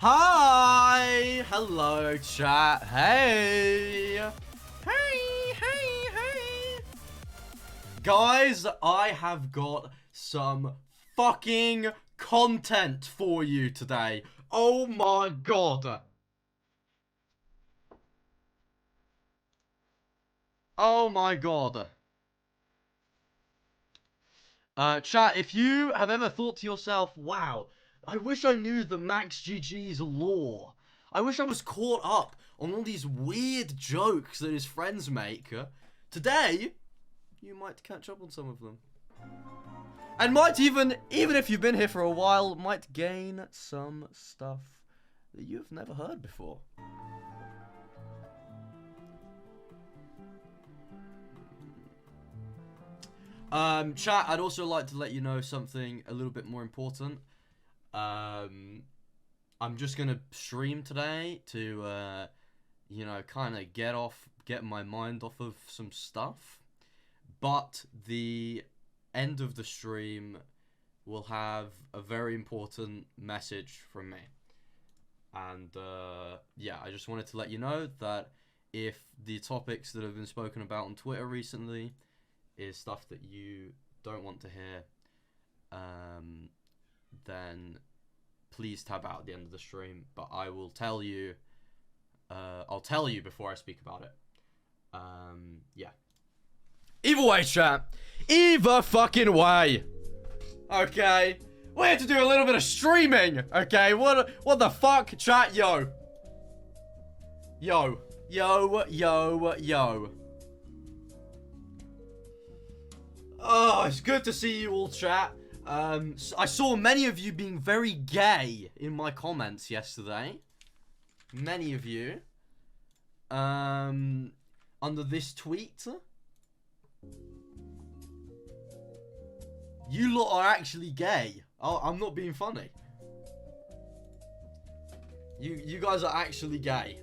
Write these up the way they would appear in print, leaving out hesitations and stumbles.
Hi! Hello, chat. Hey! Hey! Guys, I have got some fucking content for you today. Oh my god. Oh my god. Chat, if you have ever thought to yourself, wow, I wish I knew the Max GG's lore. I wish I was caught up on all these weird jokes that his friends make. Today, you might catch up on some of them. And might even if you've been here for a while, might gain some stuff that you've never heard before. Chat, I'd also like to let you know something a little bit more important. I'm just gonna stream today to, you know, kind of get my mind off of some stuff. But the end of the stream will have a very important message from me. And, yeah, I just wanted to let you know that if the topics that have been spoken about on Twitter recently is stuff that you don't want to hear, then please tab out at the end of the stream. But I will tell you, I'll tell you before I speak about it. Yeah. Either way, chat. Either fucking way. Okay. We had to do a little bit of streaming. Okay. What the fuck, chat? Yo. Oh, it's good to see you all, chat. I saw many of you being very gay in my comments yesterday. Many of you. Under this tweet. You lot are actually gay. Oh, I'm not being funny. You guys are actually gay.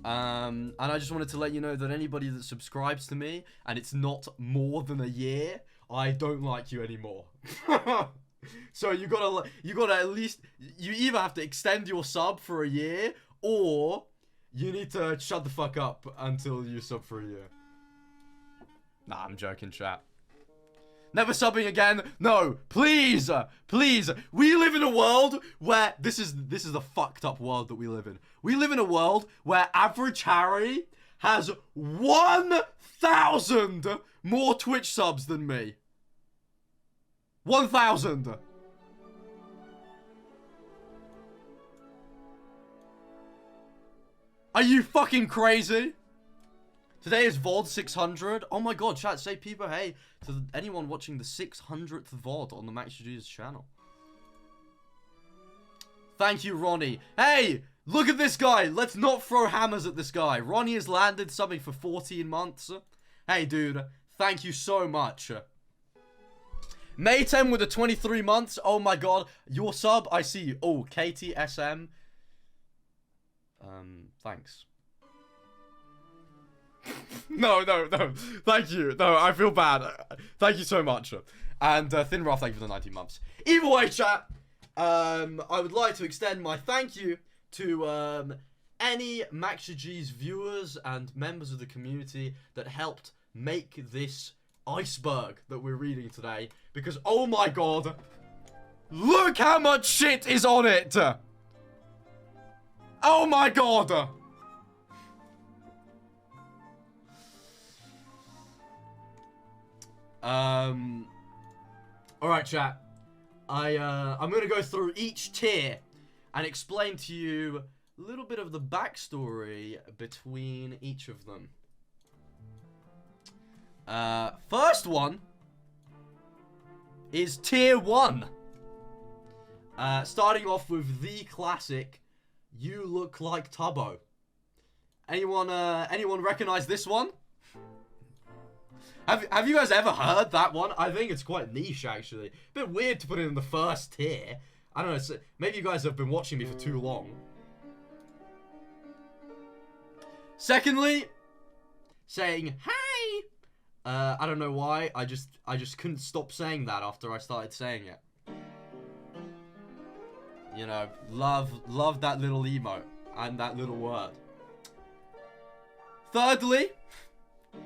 And I just wanted to let you know that anybody that subscribes to me and it's not more than a year, I don't like you anymore. So you gotta at least, you either have to extend your sub for a year or you need to shut the fuck up until you sub for a year. Nah, I'm joking, chat. Never subbing again. No, please, please. We live in a world where this is the fucked up world that we live in. We live in a world where Average Harry has 1,000 more Twitch subs than me. 1,000. Are you fucking crazy? Today is VOD 600. Oh my god, chat, say people hey to anyone watching the 600th VOD on the Max GG's channel. Thank you, Ronnie. Hey, look at this guy. Let's not throw hammers at this guy. Ronnie has landed something for 14 months. Hey, dude, thank you so much. Maytem with the 23 months. Oh my god, your sub, I see you. Oh, KTSM. Thanks. No. Thank you. No, I feel bad. Thank you so much. And Thinroth, thank you for the 19 months. Either way, chat, I would like to extend my thank you to any Max GG's viewers and members of the community that helped make this iceberg that we're reading today. Because, oh my god, look how much shit is on it. Oh my god. Alright, chat. I'm gonna go through each tier and explain to you a little bit of the backstory between each of them. First one is tier 1. Starting off with the classic, You Look Like Tubbo. Anyone recognize this one? Have you guys ever heard that one? I think it's quite niche, actually. A bit weird to put it in the first tier. I don't know, maybe you guys have been watching me for too long. Secondly, saying, hey! I don't know why, I just couldn't stop saying that after I started saying it. You know, love that little emote and that little word. Thirdly,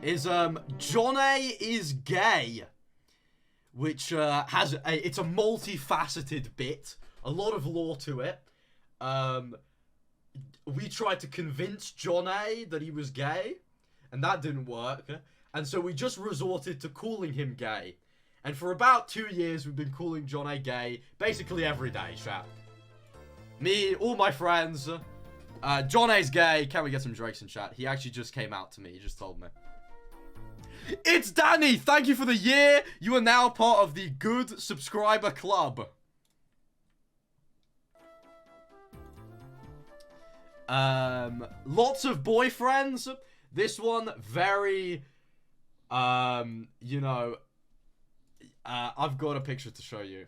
is John A is gay, which it's a multifaceted bit, a lot of lore to it. We tried to convince John A that he was gay, and that didn't work, and so we just resorted to calling him gay. And for about 2 years, we've been calling John A gay basically every day, chat. Me, all my friends. John A's gay. Can we get some Drakes in chat? He actually just came out to me. He just told me. It's Danny. Thank you for the year. You are now part of the good subscriber club. Lots of boyfriends. This one, very, you know, I've got a picture to show you.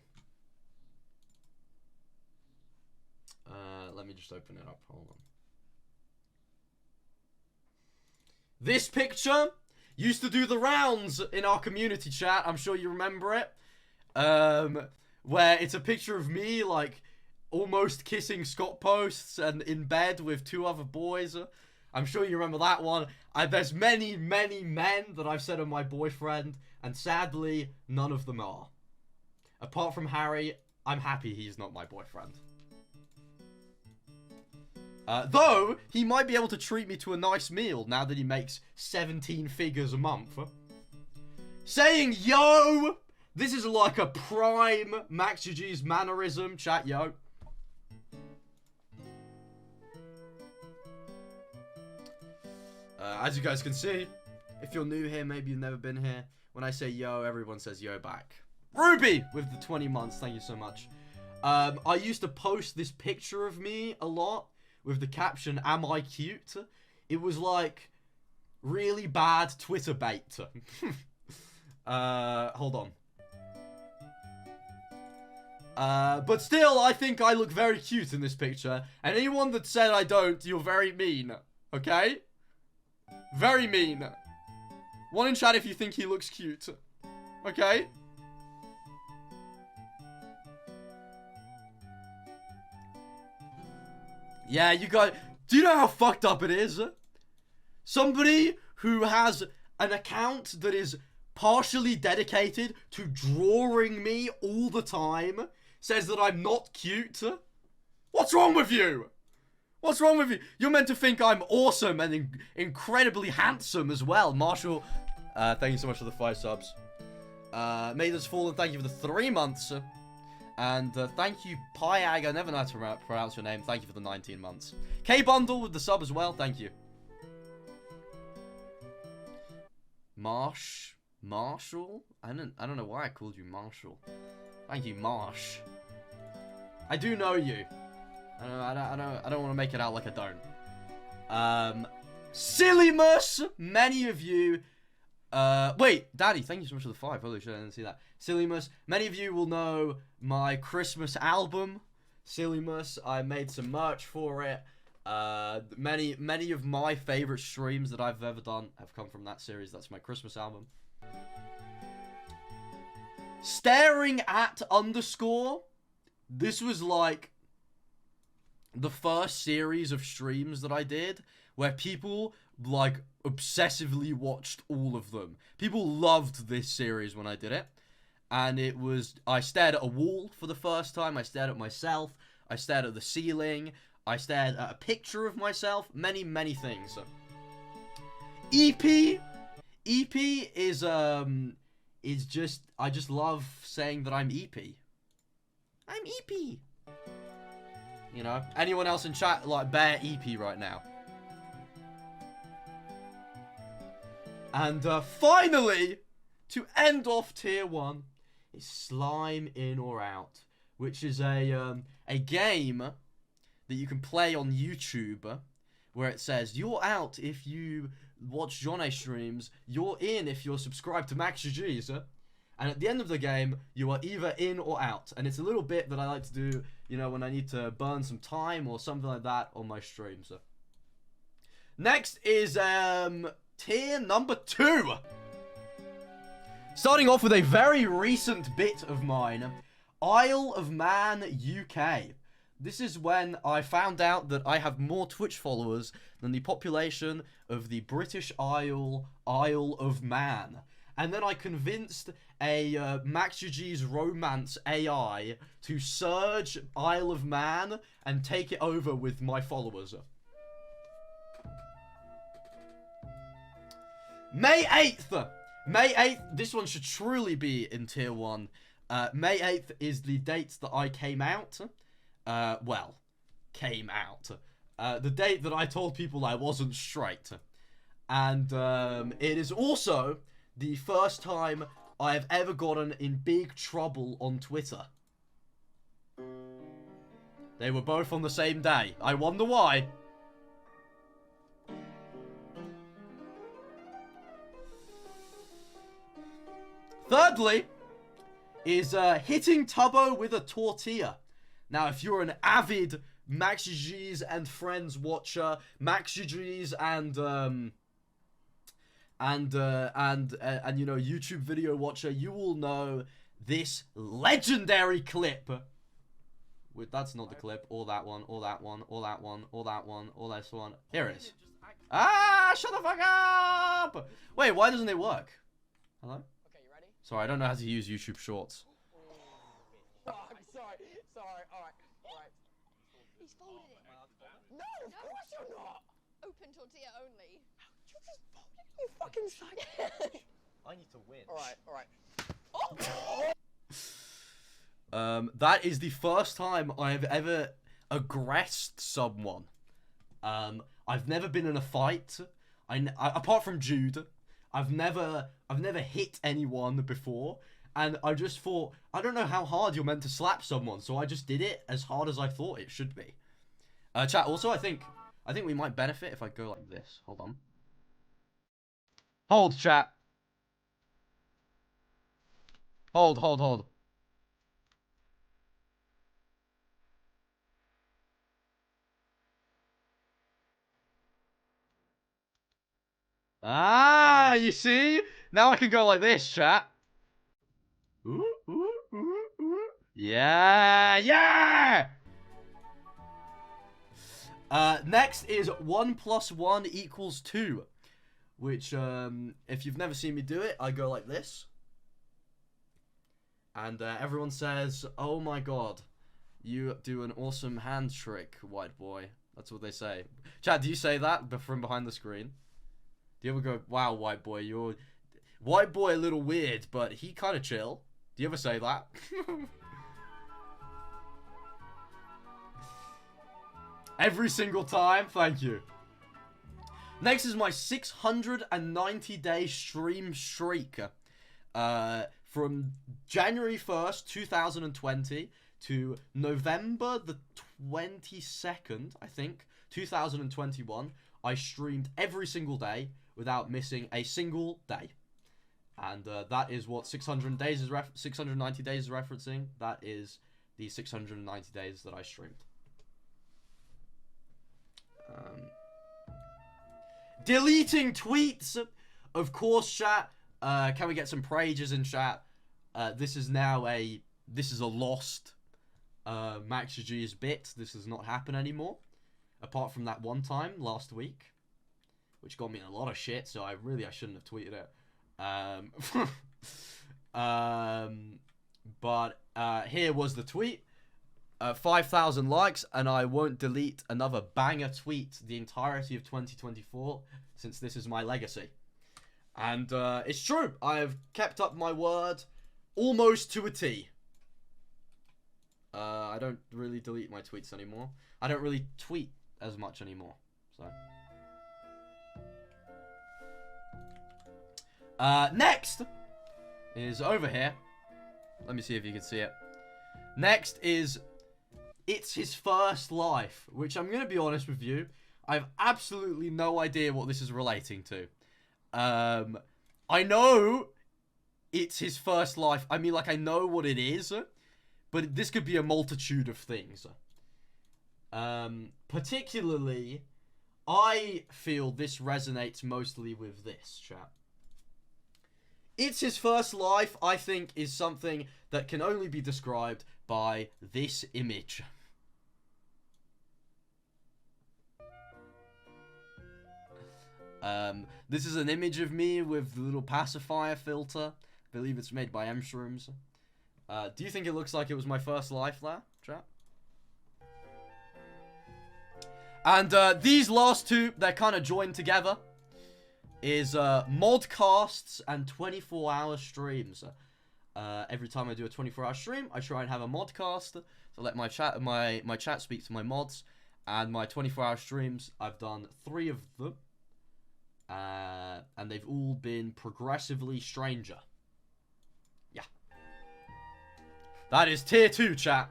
Let me just open it up. Hold on. This picture used to do the rounds in our community chat. I'm sure you remember it. Where it's a picture of me, like, almost kissing Scott posts and in bed with 2 other boys. I'm sure you remember that one. There's many, many men that I've said are my boyfriend, and sadly, none of them are. Apart from Harry, I'm happy he's not my boyfriend. Though, he might be able to treat me to a nice meal now that he makes 17 figures a month. Saying yo! This is like a prime Max GG's mannerism. Chat yo. As you guys can see, if you're new here, maybe you've never been here, when I say yo, everyone says yo back. Ruby with the 20 months, thank you so much. I used to post this picture of me a lot with the caption, am I cute? It was like really bad Twitter bait. Hold on. But still, I think I look very cute in this picture. And anyone that said I don't, you're very mean. Okay? Very mean. One in chat if you think he looks cute. Okay? Yeah, you guys... Do you know how fucked up it is? Somebody who has an account that is partially dedicated to drawing me all the time says that I'm not cute. What's wrong with you? What's wrong with you? You're meant to think I'm awesome and incredibly handsome as well. Marshall, thank you so much for the 5 subs. Made us fall and thank you for the 3 months. And thank you, Pyag. I never know how to pronounce your name. Thank you for the 19 months. K-Bundle with the sub as well. Thank you. Marshall? I don't know why I called you Marshall. Thank you, Marsh. I do know you. I don't want to make it out like I don't. Sillymus, many of you. Wait, Daddy, thank you so much for the 5. Holy shit, I didn't see that. Sillymus, many of you will know my Christmas album. Sillymus, I made some merch for it. Many of my favorite streams that I've ever done have come from that series. That's my Christmas album. Staring at underscore. This was like the first series of streams that I did where people like obsessively watched all of them. People loved this series when I did it. And it was, I stared at a wall for the first time. I stared at myself. I stared at the ceiling. I stared at a picture of myself. Many, many things. EP is just, I just love saying that I'm EP. I'm EP. You know, anyone else in chat like bare EP right now? And finally, to end off tier 1, is Slime In or Out, which is a game that you can play on YouTube, where it says you're out if you watch John A streams, you're in if you're subscribed to Max GG's, and at the end of the game, you are either in or out. And it's a little bit that I like to do, you know, when I need to burn some time or something like that on my streams. Next is tier number 2. Starting off with a very recent bit of mine, Isle of Man UK. This is when I found out that I have more Twitch followers than the population of the British Isle of Man. And then I convinced a MaxGG's romance AI to surge Isle of Man and take it over with my followers. May 8th! May 8th, this one should truly be in tier 1. May 8th is the date that I came out. Well, came out. The date that I told people I wasn't straight. And it is also the first time I have ever gotten in big trouble on Twitter. They were both on the same day. I wonder why. Thirdly, is hitting Tubbo with a tortilla. Now, if you're an avid MaxGG's and Friends watcher, MaxGG's and you know, YouTube video watcher, you will know this legendary clip. Wait, that's not the clip. Or that one, or that one, or that one, or that one, or this one. Here it is. Ah, shut the fuck up! Wait, why doesn't it work? Hello? Okay, you ready? Sorry, I don't know how to use YouTube Shorts. Oh, I'm sorry. Alright. He's folded it. No, of course you're not! Open tortilla only. You just folded it, you fucking psycho. I need to win. Alright. That is the first time I have ever aggressed someone. I've never been in a fight. Apart from Jude, I've never hit anyone before, and I just thought, I don't know how hard you're meant to slap someone, so I just did it as hard as I thought it should be. Chat. Also, I think we might benefit if I go like this. Hold on. Hold, chat. Hold. Ah, you see? Now I can go like this, chat. Ooh. Yeah! Next is 1 + 1 = 2. Which, if you've never seen me do it, I go like this. And everyone says, "Oh my god, you do an awesome hand trick, white boy." That's what they say. Chat, do you say that from behind the screen? Do you ever go, "Wow, white boy, you're... White boy a little weird, but he kind of chill." Do you ever say that? Every single time? Thank you. Next is my 690-day stream streak. From January 1st, 2020 to November the 22nd, I think, 2021, I streamed every single day without missing a single day. And that is what 690 days is referencing. That is the 690 days that I streamed. Deleting tweets, of course, chat. Can we get some prages in chat? This is a lost MaxGG's bit. This does not happen anymore, apart from that one time last week, which got me in a lot of shit. So I shouldn't have tweeted it. But here was the tweet. 5,000 likes, and I won't delete another banger tweet the entirety of 2024, since this is my legacy. And it's true. I have kept up my word almost to a T. I don't really delete my tweets anymore. I don't really tweet as much anymore. So next is over here. Let me see if you can see it. Next is It's His First Life, which I'm going to be honest with you, I have absolutely no idea what this is relating to. I know it's his first life. I mean, like, I know what it is, but this could be a multitude of things. Particularly, I feel this resonates mostly with this, chat. It's His First Life, I think, is something that can only be described by this image. This is an image of me with the little pacifier filter. I believe it's made by M-Shrooms. Do you think it looks like it was my first life there, chat? And these last two, they're kind of joined together, is modcasts and 24-hour streams. Every time I do a 24-hour stream, I try and have a modcast to let my chat speak to my mods. And my 24-hour streams, I've done 3 of them. And they've all been progressively stranger. Yeah. That is tier 2, chat.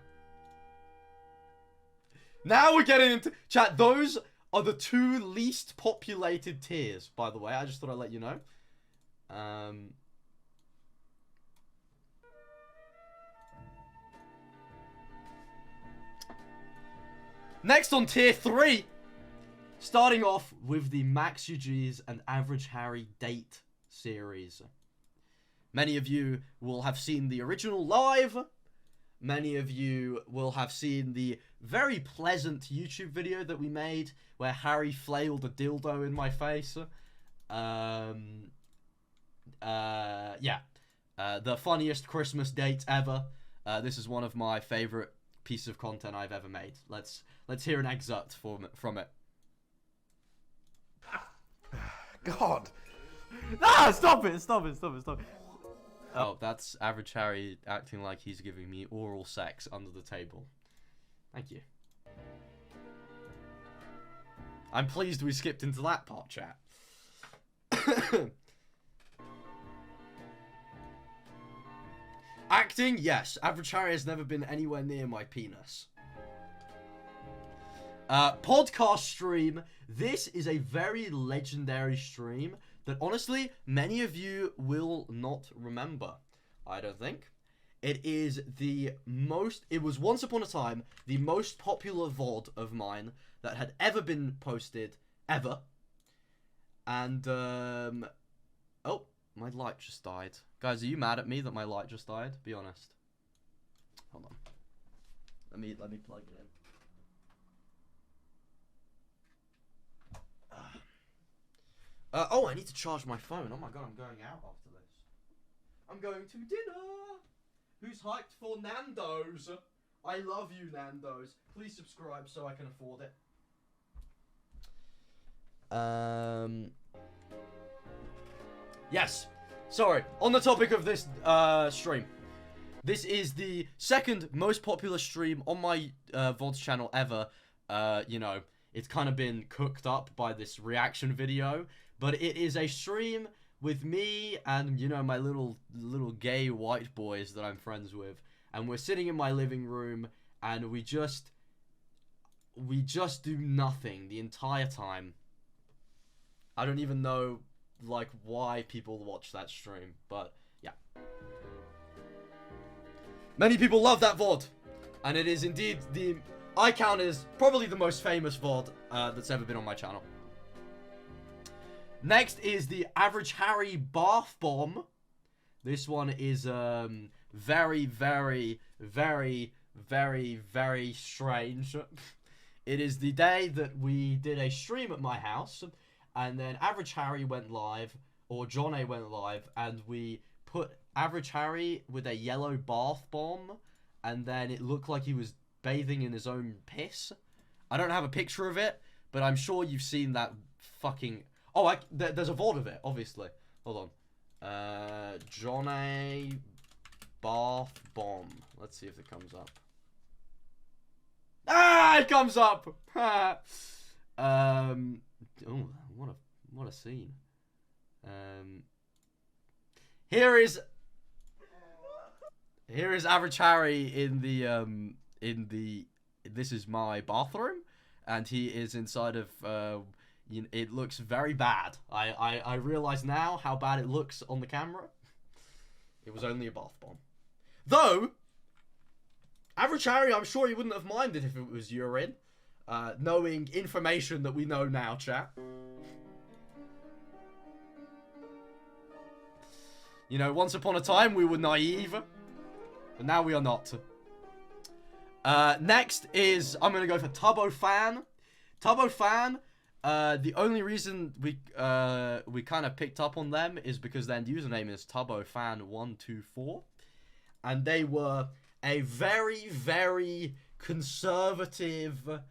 Now we're getting into... Chat, those are the 2 least populated tiers, by the way. I just thought I'd let you know. Next on tier 3, starting off with the Max UG's and Average Harry date series. Many of you will have seen the original live. Many of you will have seen the very pleasant YouTube video that we made where Harry flailed a dildo in my face. Yeah. The funniest Christmas date ever. This is one of my favorite pieces of content I've ever made. Let's hear an excerpt from it. God. Ah, stop it. Oh, that's Average Harry acting like he's giving me oral sex under the table. Thank you. I'm pleased we skipped into that part, chat. Acting, yes. Average Harry has never been anywhere near my penis. Podcast stream. This is a very legendary stream that honestly many of you will not remember. I don't think. It was once upon a time the most popular VOD of mine that had ever been posted ever. And oh, my light just died. Guys, are you mad at me that my light just died? Be honest. Hold on. Let me plug it in. Oh, I need to charge my phone. Oh my god, I'm going out after this. I'm going to dinner. Who's hyped for Nando's? I love you, Nando's. Please subscribe so I can afford it. Yes. Sorry. On the topic of this stream. This is the second most popular stream on my VODs channel ever. You know, it's kind of been cooked up by this reaction video. But it is a stream with me and, you know, my little gay white boys that I'm friends with. And we're sitting in my living room and we just do nothing the entire time. I don't even know, like, why people watch that stream. But, yeah. Many people love that VOD. And it is indeed I count as probably the most famous VOD that's ever been on my channel. Next is the Average Harry bath bomb. This one is very, very, very, very, very strange. It is the day that we did a stream at my house, and then Average Harry went live, or John A went live, and we put Average Harry with a yellow bath bomb, and then it looked like he was bathing in his own piss. I don't have a picture of it, but I'm sure you've seen that fucking... Oh, there's a VOD of it, obviously. Hold on. John A. Bath Bomb. Let's see if it comes up. Ah, it comes up! Oh, what a scene. Here is Average Harry in the this is my bathroom, and he is inside of it looks very bad. I realize now how bad it looks on the camera. It was only a bath bomb. Though, Average Harry, I'm sure he wouldn't have minded if it was urine. Knowing information that we know now, chat. You know, once upon a time we were naive. But now we are not. Next is, I'm going to go for Tubbo Fan. Tubbo Fan The only reason we kind of picked up on them is because their username is TubboFan124, and they were a very, very conservative, what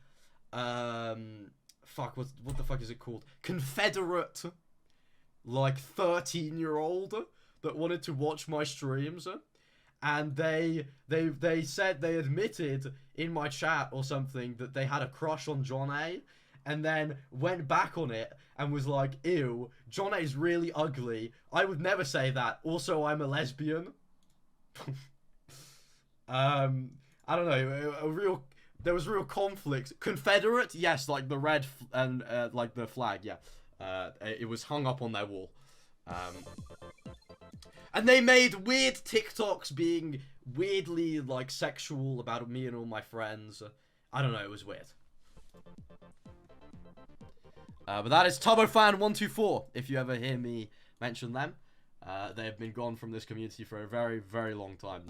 the fuck is it called? Confederate, like 13-year-old that wanted to watch my streams, and they said, they admitted in my chat or something that they had a crush on John A, and then went back on it and was like, ew, John A's really ugly. I would never say that. Also, I'm a lesbian. I don't know, there was real conflict. Confederate, yes, like the red and like the flag, yeah. It was hung up on their wall. And they made weird TikToks being weirdly like sexual about me and all my friends. I don't know, it was weird. But that is TubboFan124, if you ever hear me mention them. They have been gone from this community for a very, very long time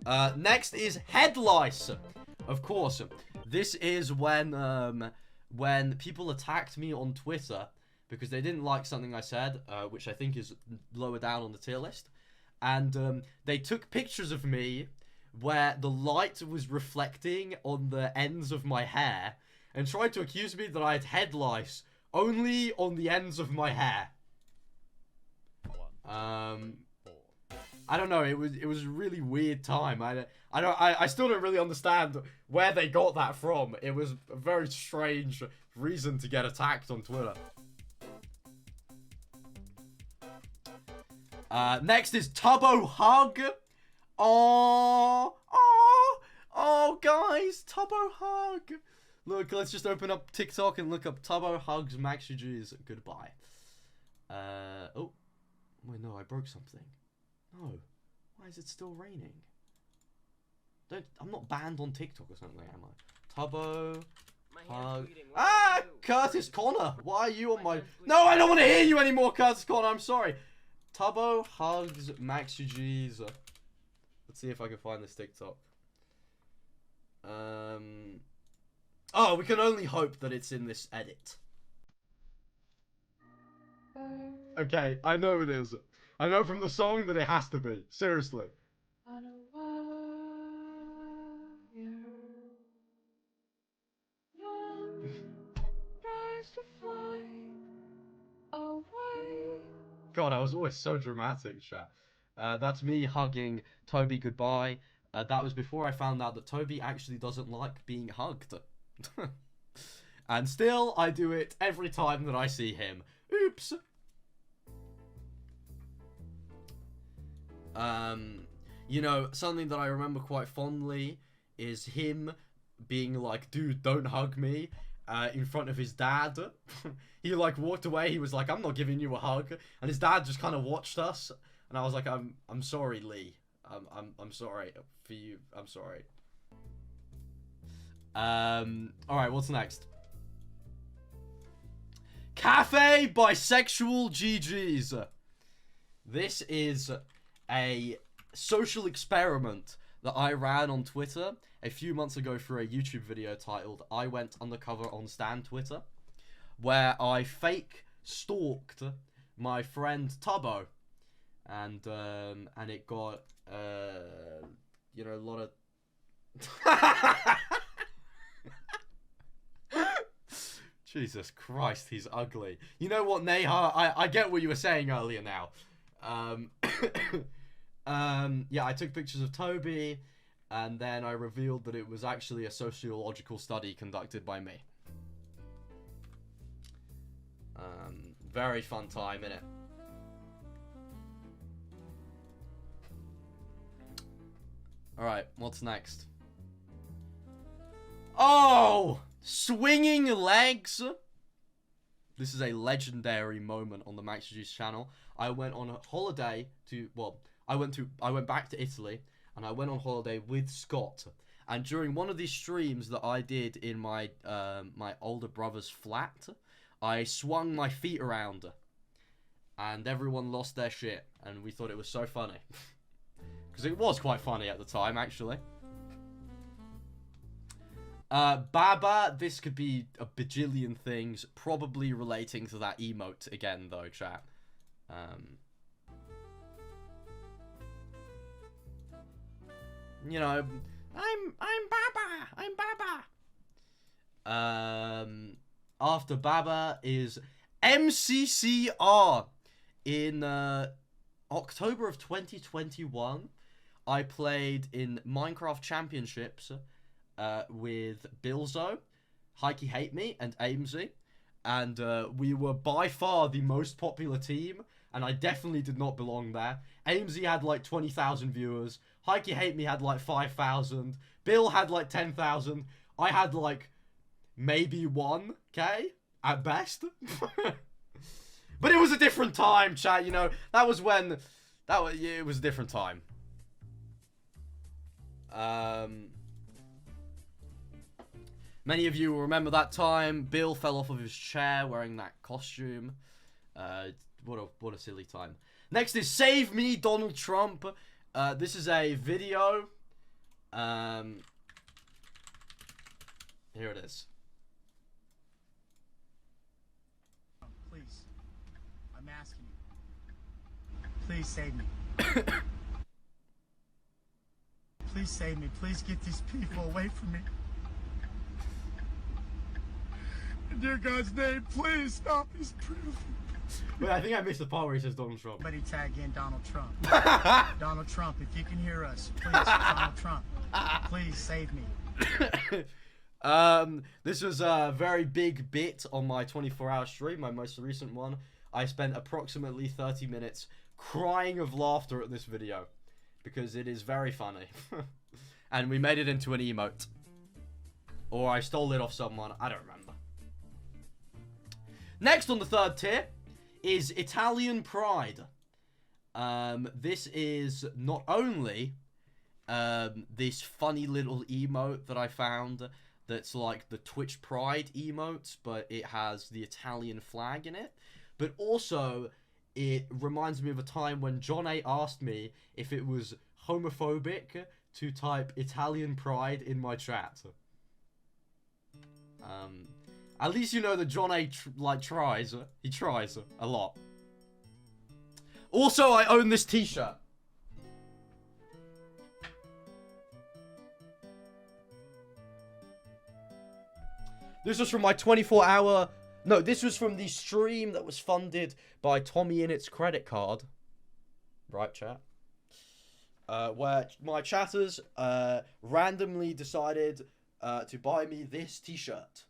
now. Next is Headlice. Of course, this is when people attacked me on Twitter because they didn't like something I said, which I think is lower down on the tier list. And they took pictures of me where the light was reflecting on the ends of my hair and tried to accuse me that I had head lice only on the ends of my hair. I don't know, it was a really weird time. I still don't really understand where they got that from. It was a very strange reason to get attacked on Twitter. Next is Tubbo Hug. Oh, guys, Tubbo Hug. Look, let's just open up TikTok and look up Tubbo Hugs Maxi G's goodbye. Oh, wait, no, I broke something. No, why is it still raining? I'm not banned on TikTok or something, am I? Tubbo Hug. Ah, Curtis Connor, why are you on my? No, I don't want to hear you anymore, Curtis Connor. I'm sorry. Tubbo Hugs Maxi G's. Let's see if I can find this TikTok. Oh, we can only hope that it's in this edit. Okay, I know it is. I know from the song that it has to be. Seriously. God, I was always so dramatic, chat. That's me hugging Toby goodbye. That was before I found out that Toby actually doesn't like being hugged. And still, I do it every time that I see him. Oops. You know, something that I remember quite fondly is him being like, dude, don't hug me, in front of his dad. He like walked away, he was like, I'm not giving you a hug, and his dad just kind of watched us, and I was like, I'm sorry, Lee. I'm sorry for you. I'm sorry. Alright, what's next? Cafe Bisexual GG's. This is a social experiment that I ran on Twitter a few months ago for a YouTube video titled I Went Undercover on Stan Twitter, where I fake stalked my friend Tubbo, and it got you know, a lot of Jesus Christ, he's ugly. You know what, Neha? I get what you were saying earlier now. Yeah, I took pictures of Toby, and then I revealed that it was actually a sociological study conducted by me. Very fun time, innit? Alright, what's next? Oh! Swinging legs! This is a legendary moment on the Max Juice channel. I went on a holiday to, well, I went back to Italy, and I went on holiday with Scott. And during one of these streams that I did in my my older brother's flat, I swung my feet around, and everyone lost their shit, and we thought it was so funny. Because it was quite funny at the time, actually. Baba, this could be a bajillion things, probably relating to that emote again, though, chat. You know, I'm Baba. After Baba is MCCR. In October of 2021, I played in Minecraft Championships with Bilzo, Heike Hate Me, and Aimsy. And we were by far the most popular team, and I definitely did not belong there. Aimsy had like 20,000 viewers. Heike Hate Me had like 5,000. Bill had like 10,000. I had like maybe 1K at best. But it was a different time, chat, you know. That was when... it was a different time. Many of you will remember that time. Bill fell off of his chair wearing that costume. What a silly time. Next is Save Me, Donald Trump. This is a video. Here it is. Please. I'm asking you. Please save me. Please save me. Please get these people away from me. In dear God's name, please stop these people. Wait, I think I missed the part where he says Donald Trump. Somebody tag in Donald Trump. Donald Trump, if you can hear us, please, Donald Trump, please save me. This was a very big bit on my 24-hour stream, my most recent one. I spent approximately 30 minutes crying of laughter at this video because it is very funny. And we made it into an emote. Or I stole it off someone, I don't remember. Next on the third tier is Italian Pride. This is not only this funny little emote that I found that's like the Twitch Pride emotes, but it has the Italian flag in it. But also, it reminds me of a time when John A asked me if it was homophobic to type Italian Pride in my chat. At least you know that John A tries. He tries a lot. Also, I own this t-shirt. This was from my 24-hour... No, this was from the stream that was funded by Tommy Innett's credit card. Right, chat? Where my chatters randomly decided to buy me this t-shirt.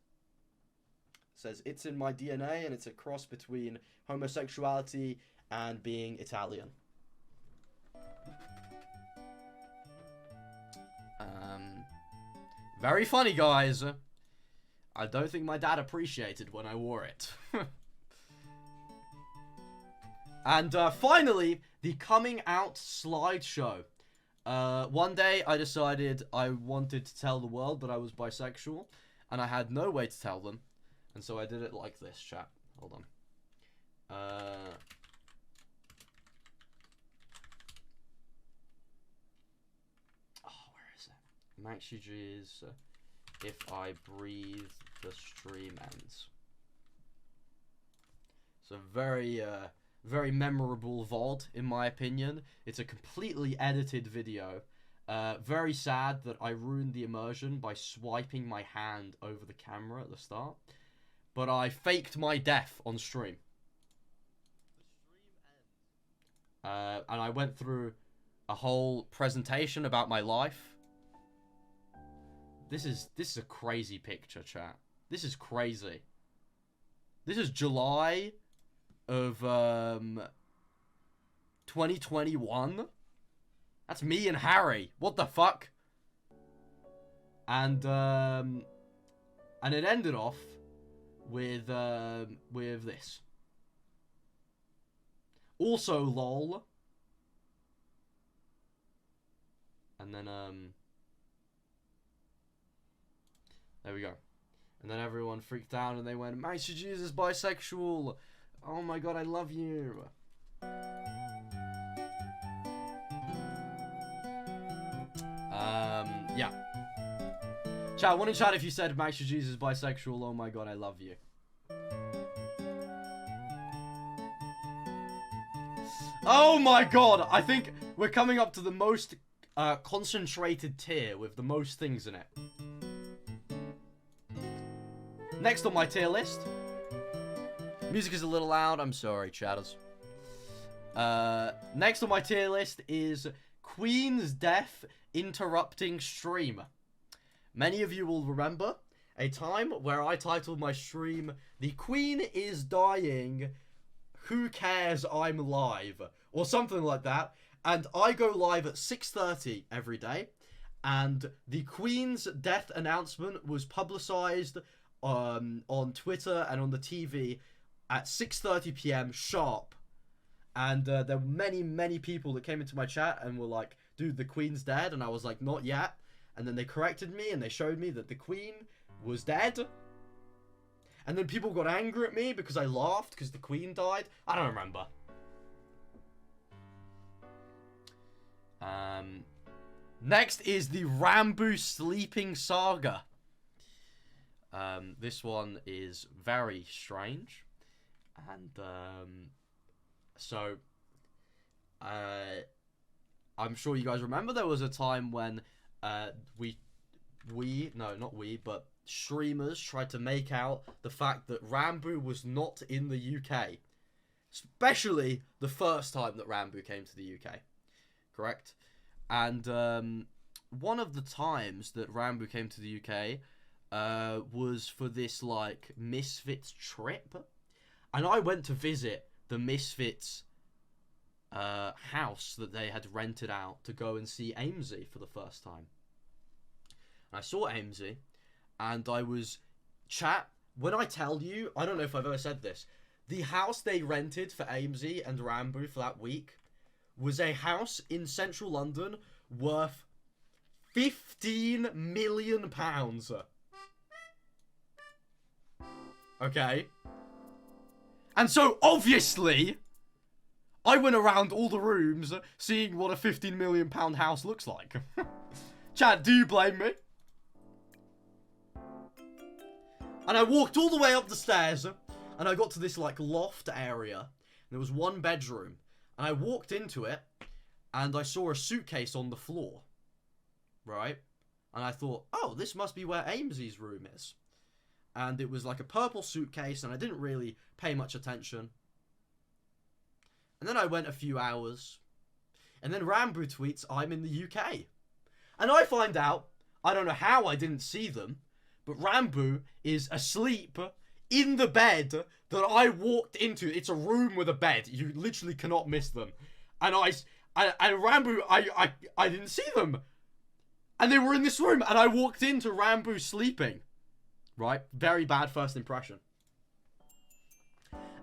It says, it's in my DNA, and it's a cross between homosexuality and being Italian. Very funny, guys. I don't think my dad appreciated when I wore it. And finally, the coming out slideshow. One day I decided I wanted to tell the world that I was bisexual, and I had no way to tell them. And so I did it like this, chat. Hold on. Where is it? MaxUG's If I Breathe, the Stream Ends. It's a very, very memorable VOD, in my opinion. It's a completely edited video. Very sad that I ruined the immersion by swiping my hand over the camera at the start. But I faked my death on stream. And I went through a whole presentation about my life. This is a crazy picture, chat. This is crazy. This is July of 2021. That's me and Harry. What the fuck? And it ended off with this. Also lol. And then there we go. And then everyone freaked out and they went, MaxUG is bisexual. Oh my god, I love you. Yeah. Chat, one in chat if you said Max Jesus is bisexual. Oh my god, I love you. Oh my god, I think we're coming up to the most concentrated tier with the most things in it. Next on my tier list. Music is a little loud, I'm sorry, chatters. Next on my tier list is Queen's death interrupting stream. Many of you will remember a time where I titled my stream, "The Queen is dying, who cares, I'm live," or something like that. And I go live at 6:30 every day, and the Queen's death announcement was publicized on Twitter and on the TV at 6:30 p.m. sharp. And there were many people that came into my chat and were like, "Dude, the Queen's dead," and I was like, "Not yet." And then they corrected me and they showed me that the Queen was dead. And then people got angry at me because I laughed because the Queen died. I don't remember. Next is the Ranboo Sleeping Saga. This one is very strange. And, so, I'm sure you guys remember there was a time when, but streamers tried to make out the fact that Ranboo was not in the UK. Especially the first time that Ranboo came to the UK. Correct? And one of the times that Ranboo came to the UK was for this, like, Misfits trip. And I went to visit the Misfits house that they had rented out to go and see Amesy for the first time. And I saw Amesy, and I was... Chat, when I tell you, I don't know if I've ever said this, the house they rented for Amesy and Ranboo for that week was a house in central London worth £15 million. Okay? And so, obviously, I went around all the rooms seeing what a £15 million house looks like. Chat, do you blame me? And I walked all the way up the stairs, and I got to this, like, loft area. There was one bedroom. And I walked into it, and I saw a suitcase on the floor. Right? And I thought, oh, this must be where Amesy's room is. And it was like a purple suitcase, and I didn't really pay much attention. And then I went a few hours, and then Ranboo tweets, "I'm in the UK." And I find out, I don't know how I didn't see them, but Ranboo is asleep in the bed that I walked into. It's a room with a bed. You literally cannot miss them. And Ranboo, I didn't see them. And they were in this room, and I walked into Ranboo sleeping. Right? Very bad first impression.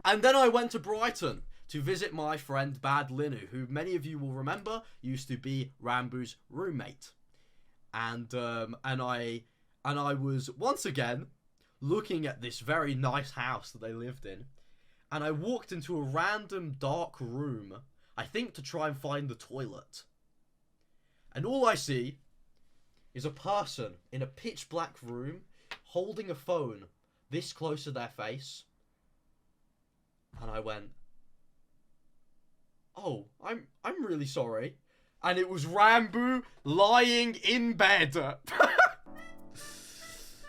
And then I went to Brighton to visit my friend Bad Linu, who many of you will remember used to be Ranboo's roommate. And I was once again looking at this very nice house that they lived in, and I walked into a random dark room, I think to try and find the toilet. And all I see is a person in a pitch black room holding a phone this close to their face. And I went, "Oh, I'm really sorry." And it was Ranboo lying in bed.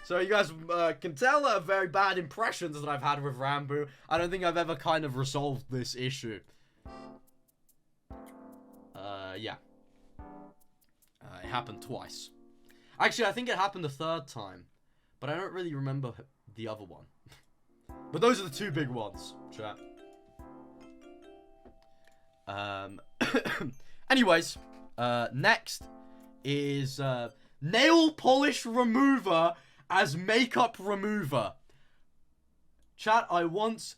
So you guys can tell that are very bad impressions that I've had with Ranboo. I don't think I've ever kind of resolved this issue. Yeah. It happened twice. Actually, I think it happened a third time. But I don't really remember the other one. But those are the two big ones, chat. Anyways, next is nail polish remover as makeup remover. Chat, I once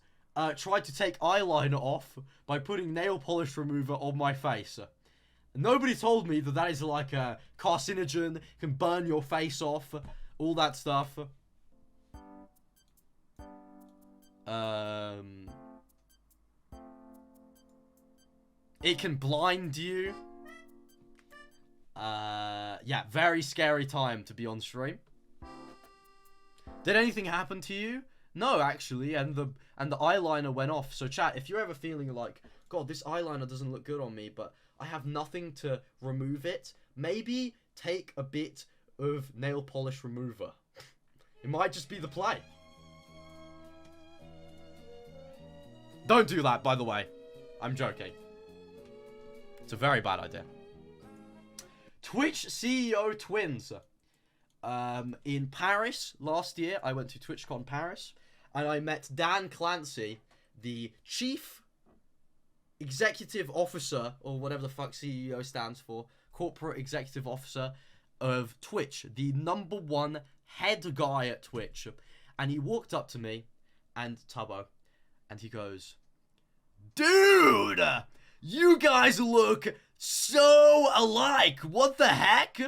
tried to take eyeliner off by putting nail polish remover on my face. Nobody told me that that is like a carcinogen, can burn your face off, all that stuff. It can blind you. Yeah, very scary time to be on stream. Did anything happen to you? No, actually, and the eyeliner went off. So chat, if you're ever feeling like, God, this eyeliner doesn't look good on me, but I have nothing to remove it, maybe take a bit of nail polish remover. It might just be the play. Don't do that, by the way. I'm joking. It's a very bad idea. Twitch CEO twins. In Paris last year, I went to TwitchCon Paris, and I met Dan Clancy, the Chief Executive Officer, or whatever the fuck CEO stands for, Corporate Executive Officer of Twitch, the #1 head guy at Twitch. And he walked up to me and Tubbo, and he goes, "Dude, you guys look so alike. What the heck?"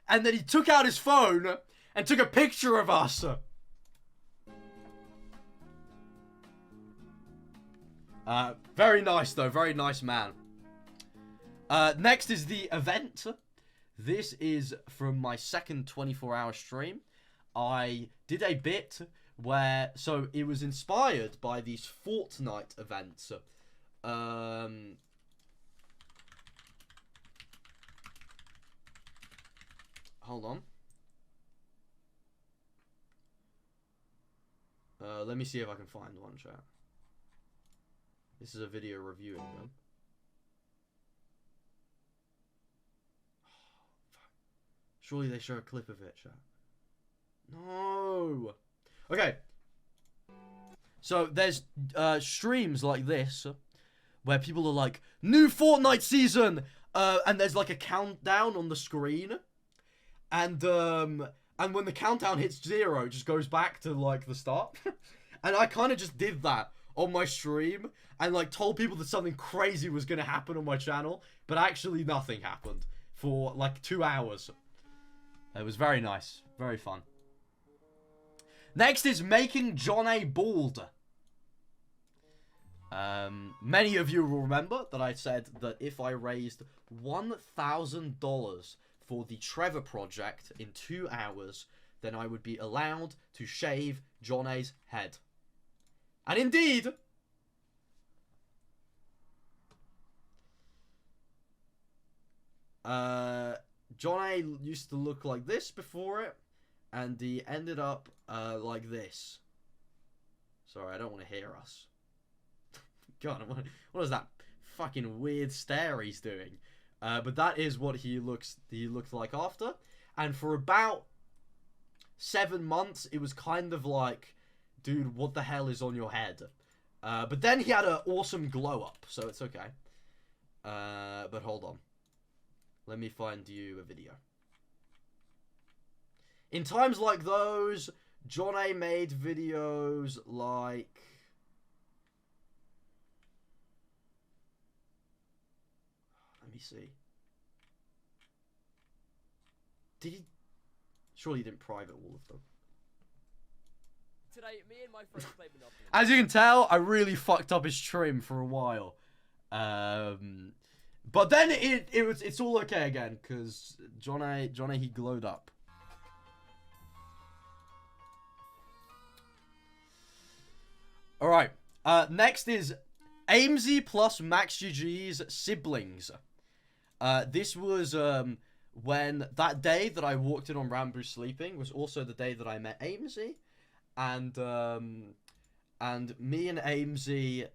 And then he took out his phone and took a picture of us. Very nice, though. Very nice man. Next is the event. This is from my second 24-hour stream. I did a bit where... So, it was inspired by these Fortnite events. Hold on. Let me see if I can find one, chat. This is a video reviewing them. Surely they show a clip of it, chat. No! Okay. So, there's streams like this, where people are like, "New Fortnite season!" And there's like a countdown on the screen. And when the countdown hits 0, it just goes back to, like, the start. And I kind of just did that on my stream. And, like, told people that something crazy was going to happen on my channel. But actually nothing happened for, like, 2 hours. It was very nice. Very fun. Next is making John A. bald. Many of you will remember that I said that if I raised $1,000 for the Trevor Project in 2 hours, then I would be allowed to shave John A's head. And indeed, John A used to look like this before it, and he ended up like this. Sorry, I don't want to hear us. God, what is that fucking weird stare he's doing? But that is what he looked like after. And for about 7 months, it was kind of like, dude, what the hell is on your head? But then he had an awesome glow up, so it's okay. But hold on. Let me find you a video. In times like those, John A made videos like... Let me see. Did he... Surely he didn't private all of them. Today, me and my friends played Monopoly. As you can tell, I really fucked up his trim for a while. But then it's all okay again, because John A, he glowed up. Alright, next is Amesy plus MaxGG's siblings. This was when that day that I walked in on Rambo sleeping was also the day that I met Amesy. And me and Amesy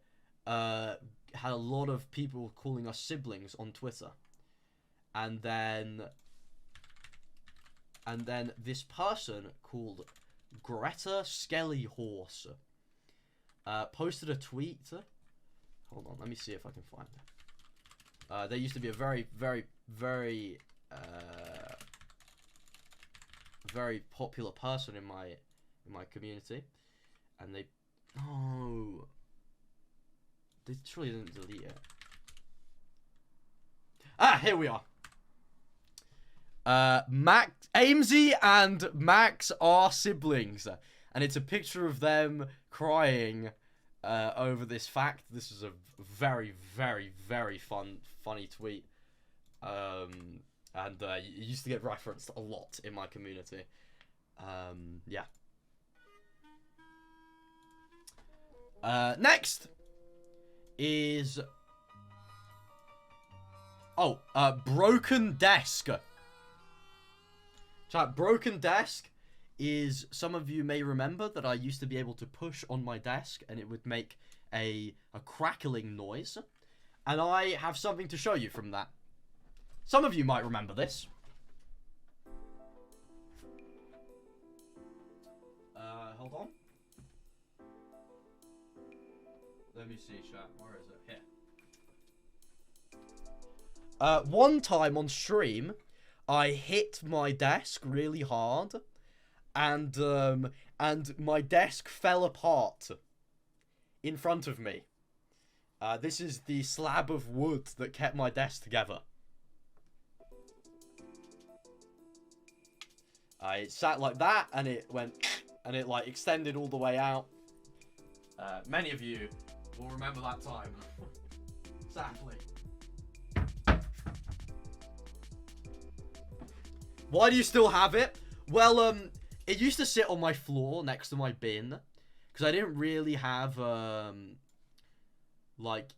had a lot of people calling us siblings on Twitter. And then this person called Greta Skelly Horse posted a tweet. Hold on, let me see if I can find it. There used to be a very, very, very, very popular person in my community, and they surely didn't delete it. Here we are. Amesy and Max are siblings, and it's a picture of them crying over this fact. This is a very, very, very funny tweet, and it used to get referenced a lot in my community. Yeah. Next is broken desk. Chat, broken desk is, some of you may remember that I used to be able to push on my desk and it would make a crackling noise. And I have something to show you from that. Some of you might remember this. Hold on. Let me see, chat. Where is it? Here. One time on stream, I hit my desk really hard, and my desk fell apart in front of me. This is the slab of wood that kept my desk together. It sat like that, and it went, and it like extended all the way out. Many of you will remember that time. Sadly. Why do you still have it? Well, it used to sit on my floor next to my bin, because I didn't really have, like,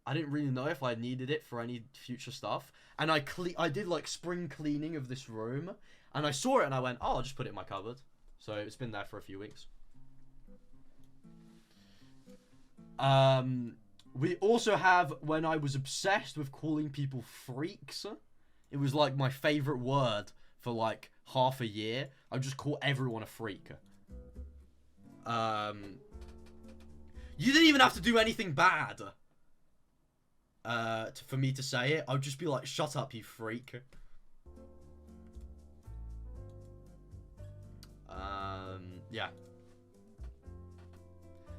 I didn't really know if I needed it for any future stuff. And I did, like, spring cleaning of this room, and I saw it and I went, oh, I'll just put it in my cupboard. So it's been there for a few weeks. We also have when I was obsessed with calling people freaks. It was like my favorite word for like half a year. I would just call everyone a freak. You didn't even have to do anything bad for me to say it. I would just be like, shut up, you freak. Yeah.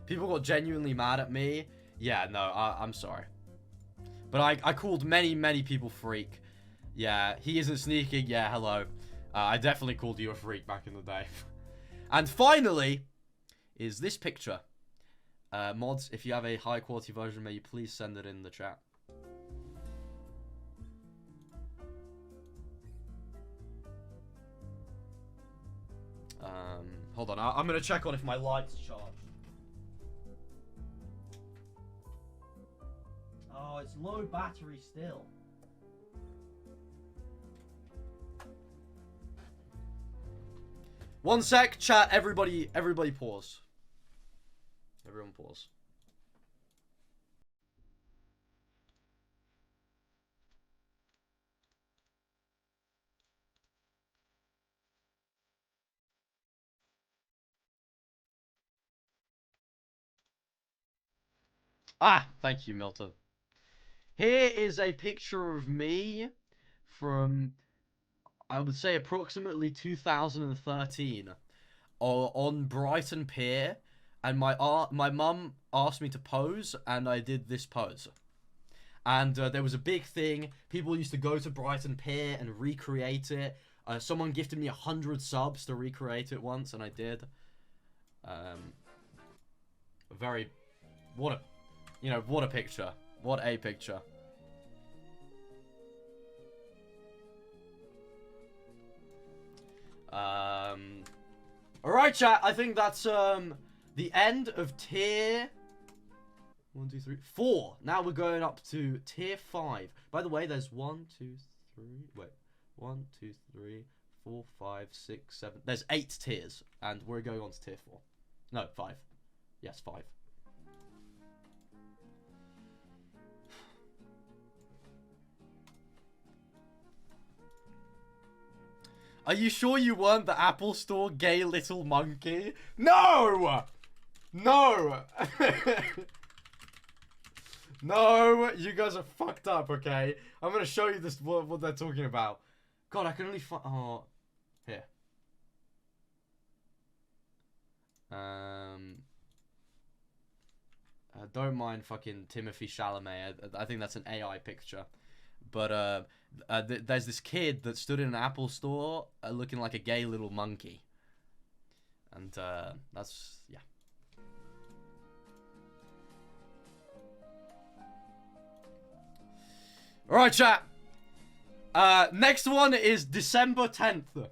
People got genuinely mad at me. Yeah, no, I'm sorry. But I called many people freak. Yeah, he isn't sneaking. Yeah, hello. I definitely called you a freak back in the day. And finally, is this picture. Mods, if you have a high quality version, may you please send it in the chat. Hold on, I'm gonna check on if my light's charged. Oh, it's low battery still. One sec, chat, everybody pause. Everyone pause. Ah, thank you, Milton. Here is a picture of me from, I would say, approximately 2013 on Brighton Pier, and my mum asked me to pose, and I did this pose. And there was a big thing. People used to go to Brighton Pier and recreate it. Someone gifted me 100 subs to recreate it once, and I did. What a picture. What a picture. Alright, chat, I think that's the end of tier 1, 2, 3, 4. Now we're going up to tier 5. By the way, there's 1, 2, 3, wait, 1, 2, 3, 4, 5, 6, 7. There's 8 tiers, and we're going on to tier 4. No, 5. Yes, 5. Are you sure you weren't the Apple Store gay little monkey? No! No! No, you guys are fucked up, okay? I'm gonna show you this, what they're talking about. God, I can only find, oh, here. Don't mind fucking Timothy Chalamet. I think that's an AI picture. But, there's this kid that stood in an Apple store looking like a gay little monkey. And, that's, yeah. Alright, chat. Next one is December 10th.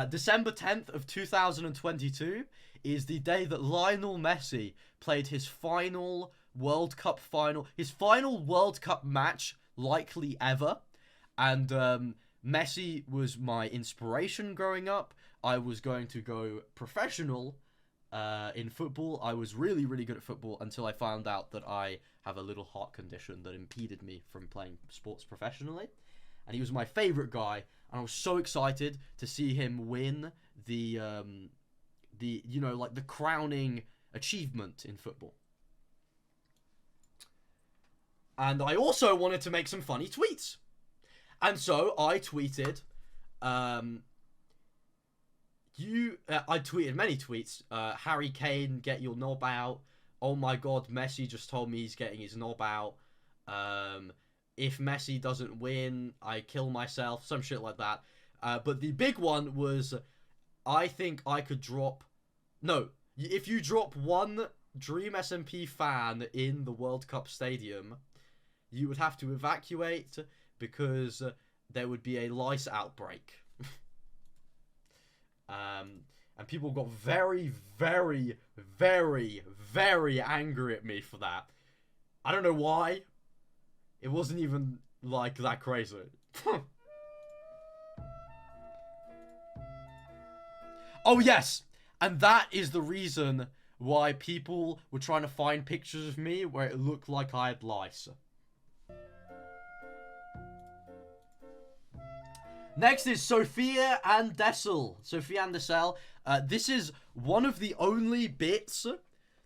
December 10th of 2022 is the day that Lionel Messi played his final World Cup match likely ever. And Messi was my inspiration growing up. I was going to go professional in football. I was really, really good at football until I found out that I have a little heart condition that impeded me from playing sports professionally. And he was my favorite guy, and I was so excited to see him win the the crowning achievement in football. And I also wanted to make some funny tweets. And so I tweeted, I tweeted many tweets. Harry Kane, get your knob out. Oh my god, Messi just told me he's getting his knob out. If Messi doesn't win, I kill myself. Some shit like that. But the big one was, I think I could drop... No, if you drop one Dream SMP fan in the World Cup stadium, you would have to evacuate because there would be a lice outbreak. And people got very, very, very, very angry at me for that. I don't know why. It wasn't even, like, that crazy. Oh, yes! And that is the reason why people were trying to find pictures of me where it looked like I had lice. Next is Sophia and Dessel. Sophia and Dessel. This is one of the only bits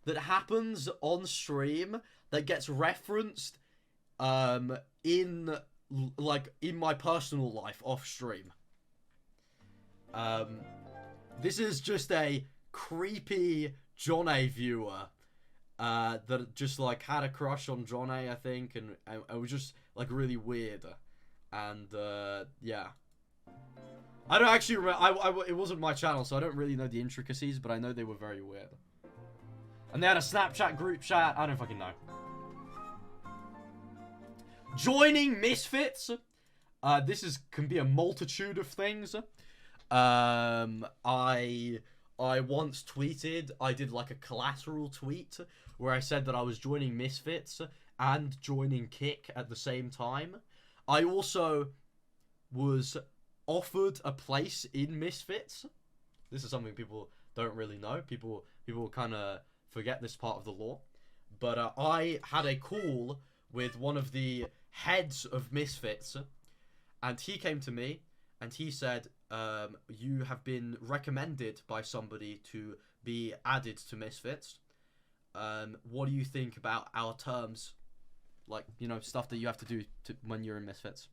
that happens on stream that gets referenced in my personal life off stream. This is just a creepy John A viewer that just like had a crush on John A, I think, and it was just like really weird. And yeah. I don't actually remember. It wasn't my channel, so I don't really know the intricacies, but I know they were very weird. And they had a Snapchat group chat. I don't fucking know. Joining Misfits. This can be a multitude of things. I once tweeted, I did like a collateral tweet where I said that I was joining Misfits and joining Kick at the same time. I also was offered a place in Misfits. This is something people don't really know. People kind of forget this part of the lore. But I had a call with one of the heads of Misfits, and he came to me and he said, you have been recommended by somebody to be added to Misfits. What do you think about our terms? Like, you know, stuff that you have to do when you're in Misfits.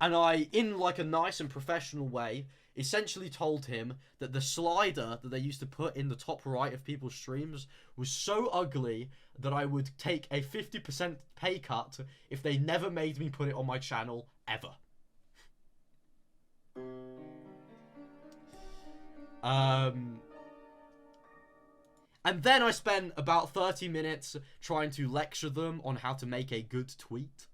And I, in like a nice and professional way, essentially told him that the slider that they used to put in the top right of people's streams was so ugly that I would take a 50% pay cut if they never made me put it on my channel ever. And then I spent about 30 minutes trying to lecture them on how to make a good tweet.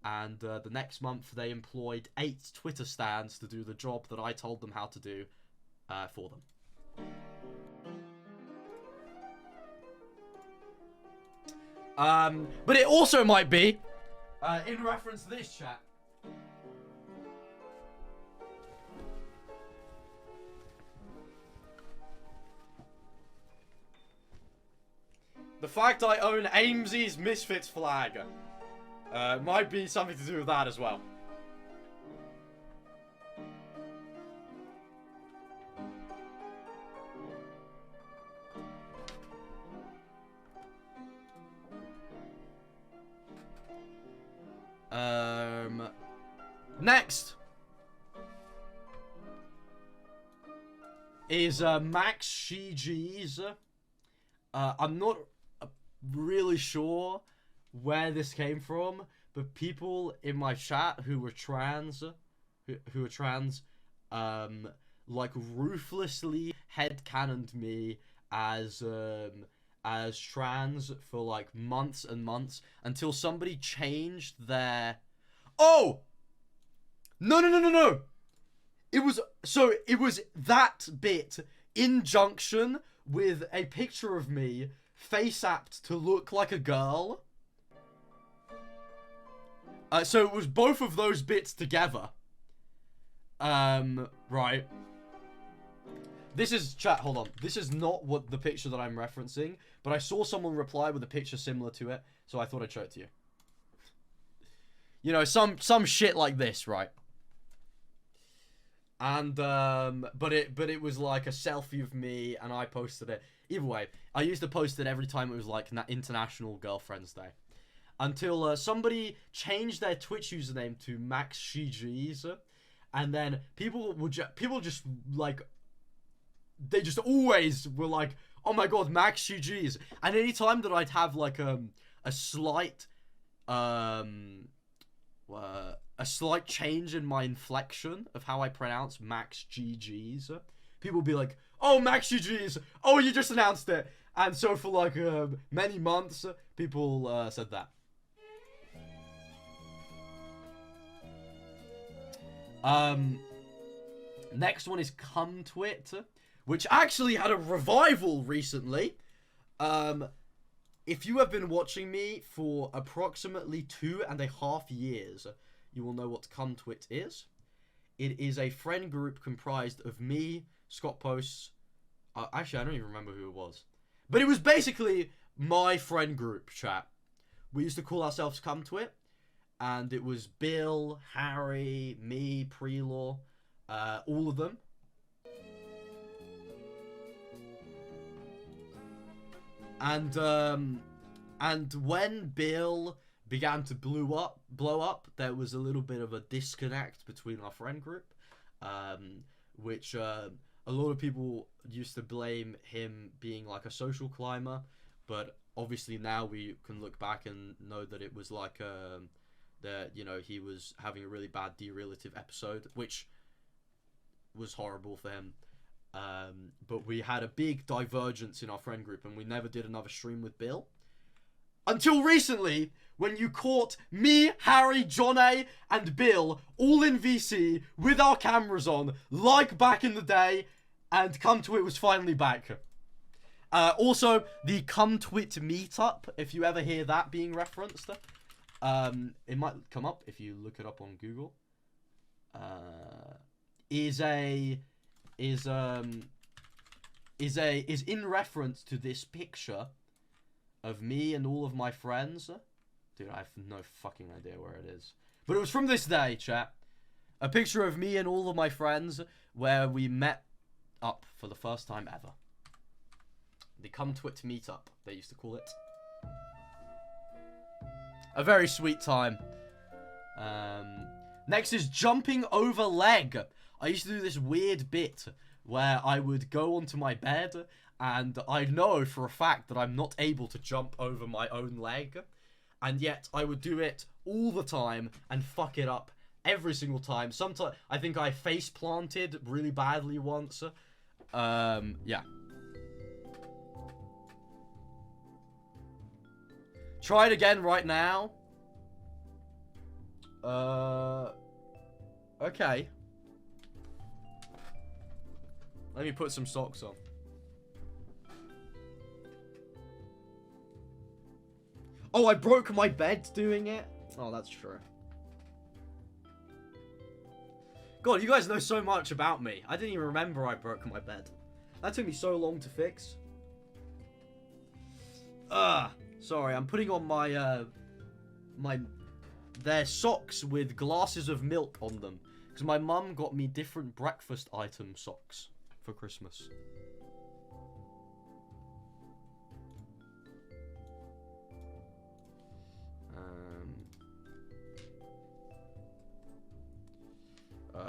And the next month, they employed 8 Twitter stands to do the job that I told them how to do for them. But it also might be, in reference to this chat, the fact I own Amesy's Misfits flag might be something to do with that as well. Next is Max Shiji's. I'm not really sure where this came from, but people in my chat who were trans, like ruthlessly headcanoned me as trans for like months and months until somebody changed their. Oh! No! It was that bit in junction with a picture of me face apped to look like a girl. So it was both of those bits together. Right. This is, chat, hold on. This is not what the picture that I'm referencing, but I saw someone reply with a picture similar to it, so I thought I'd show it to you. You know, some shit like this, right? And, but it was like a selfie of me, and I posted it. Either way, I used to post it every time it was like International Girlfriend's Day. Until somebody changed their Twitch username to MaxGGs, and then people just like, they just always were like, oh my god, MaxGGs. And any time that I'd have like a slight change in my inflection of how I pronounce MaxGGs, people would be like, oh, MaxGGs, oh, you just announced it. And so for like many months, people said that. Next one is CumTwit, which actually had a revival recently. If you have been watching me for approximately 2.5 years, you will know what CumTwit is. It is a friend group comprised of me, Scott Posts. Actually, I don't even remember who it was. But it was basically my friend group, chat. We used to call ourselves CumTwit. And it was Bill, Harry, me, Prelaw, all of them. And when Bill began to blow up, there was a little bit of a disconnect between our friend group, which a lot of people used to blame him being like a social climber, but obviously now we can look back and know that it was like that, you know, he was having a really bad derelative episode, which was horrible for him. But we had a big divergence in our friend group, and we never did another stream with Bill. Until recently, when you caught me, Harry, John A, and Bill all in VC with our cameras on, like back in the day, and CumTwit was finally back. Also, the CumTwit meetup, if you ever hear that being referenced, it might come up if you look it up on Google. Is in reference to this picture of me and all of my friends. Dude, I have no fucking idea where it is. But it was from this day, chat. A picture of me and all of my friends where we met up for the first time ever. The CumTwit meetup, they used to call it. A very sweet time. Next is jumping over leg. I used to do this weird bit where I would go onto my bed and I know for a fact that I'm not able to jump over my own leg. And yet I would do it all the time and fuck it up every single time. Sometimes I think I face planted really badly once. Yeah. Try it again right now. Okay. Let me put some socks on. Oh, I broke my bed doing it? Oh, that's true. God, you guys know so much about me. I didn't even remember I broke my bed. That took me so long to fix. Sorry, I'm putting on my, they're socks with glasses of milk on them. Because my mum got me different breakfast item socks for Christmas.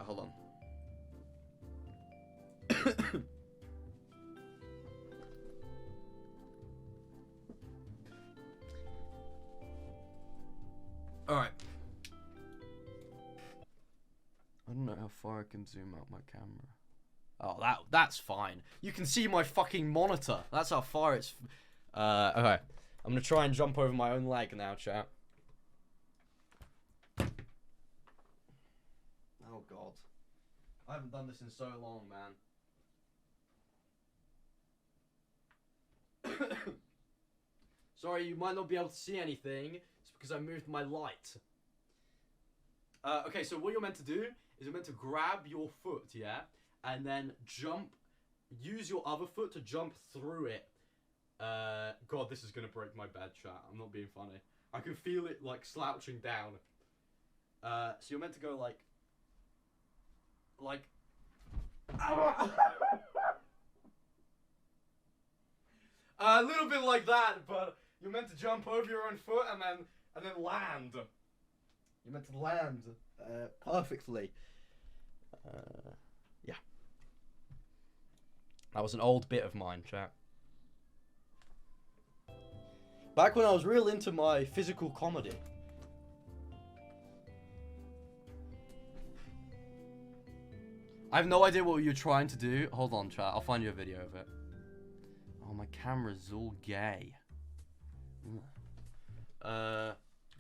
Hold on. Alright. I don't know how far I can zoom out my camera. Oh, that's fine. You can see my fucking monitor. That's how far it's... okay. I'm gonna try and jump over my own leg now, chat. Oh, God. I haven't done this in so long, man. Sorry, you might not be able to see anything. It's because I moved my light. Okay, so what you're meant to do is you're meant to grab your foot, yeah? And then jump, use your other foot to jump through it. God, this is gonna break my bad, chat. I'm not being funny. I can feel it, like, slouching down. So you're meant to go, like... A little bit like that, but you're meant to jump over your own foot and then land. You're meant to land perfectly. Yeah. That was an old bit of mine, chat. Back when I was real into my physical comedy. I have no idea what you're trying to do. Hold on, chat. I'll find you a video of it. Oh, my camera's all gay.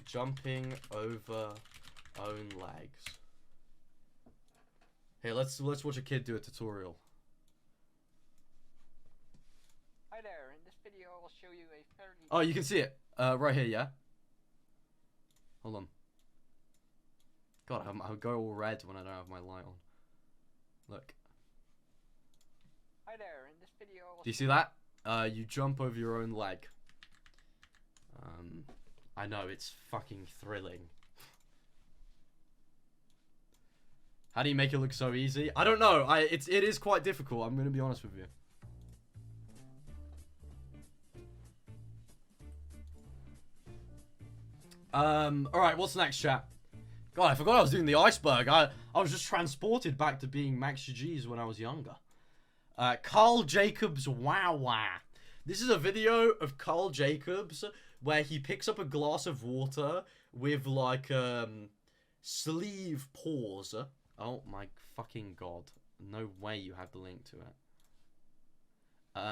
Jumping over own legs. Hey, let's watch a kid do a tutorial. Hi there, in this video I will show you a fairly... Oh, you can see it. Right here, yeah? Hold on. God, I'll go all red when I don't have my light on. Look. Hi there, in this video I will... Do you see that? You jump over your own leg. I know, it's fucking thrilling. How do you make it look so easy? I don't know. It is quite difficult. I'm gonna be honest with you. Alright, what's next, chat? God, I forgot I was doing the iceberg. I was just transported back to being Max G's when I was younger. Carl Jacobs Wow Wow. This is a video of Carl Jacobs where he picks up a glass of water with like sleeve pores. Oh my fucking god. No way you have the link to it.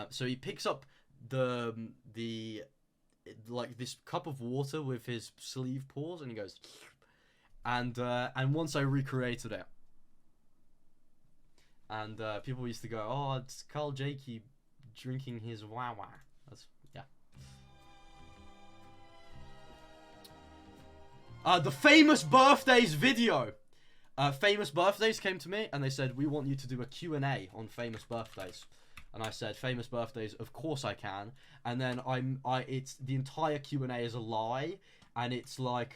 So he picks up like this cup of water with his sleeve pores and he goes and once I recreated it. And people used to go, "Oh, it's Carl Jakey drinking his Wawa." That's yeah. The famous birthdays video. Famous birthdays came to me and they said, "We want you to do a Q&A on famous birthdays." And I said, "Famous birthdays, of course I can." And then it's the entire Q&A is a lie, and it's like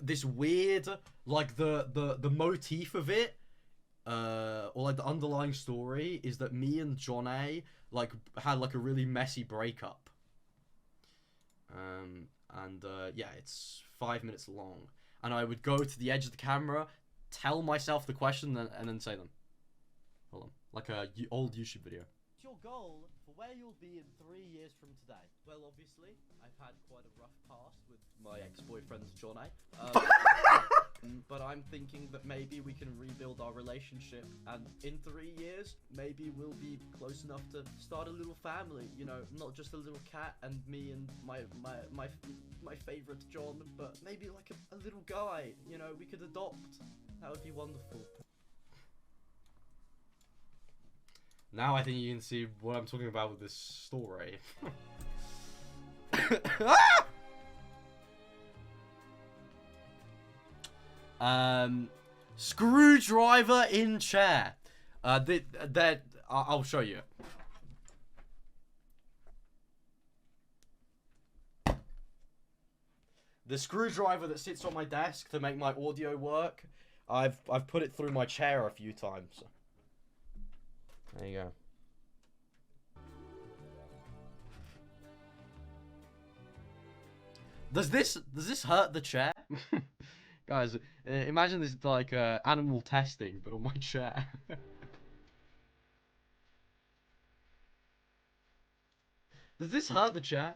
this weird, like the motif of it, or like the underlying story is that me and John A like had like a really messy breakup. Yeah, it's 5 minutes long, and I would go to the edge of the camera, tell myself the question, and then say them. Hold on, like a old YouTube video. What's your goal for where you'll be in 3 years from today? Well, obviously, I've had quite a rough past with my ex-boyfriend John A. But I'm thinking that maybe we can rebuild our relationship, and in 3 years, maybe we'll be close enough to start a little family. You know, not just a little cat and me and my favorite John, but maybe like a little guy. You know, we could adopt. That would be wonderful. Now I think you can see what I'm talking about with this story. Screwdriver in chair. I'll show you. The screwdriver that sits on my desk to make my audio work. I've put it through my chair a few times. There you go. Does this hurt the chair? Guys, imagine this is like animal testing, but on my chair. Does this hurt the chair?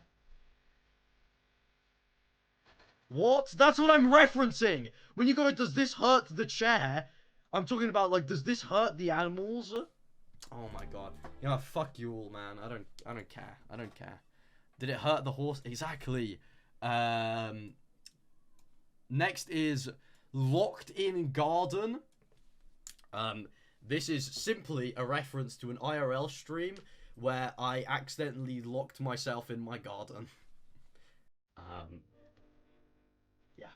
What? That's what I'm referencing! When you go, does this hurt the chair? I'm talking about, like, does this hurt the animals? Oh my god. You know, fuck you all, man. I don't care. I don't care. Did it hurt the horse? Exactly. Next is locked in garden. This is simply a reference to an IRL stream where I accidentally locked myself in my garden. Yeah.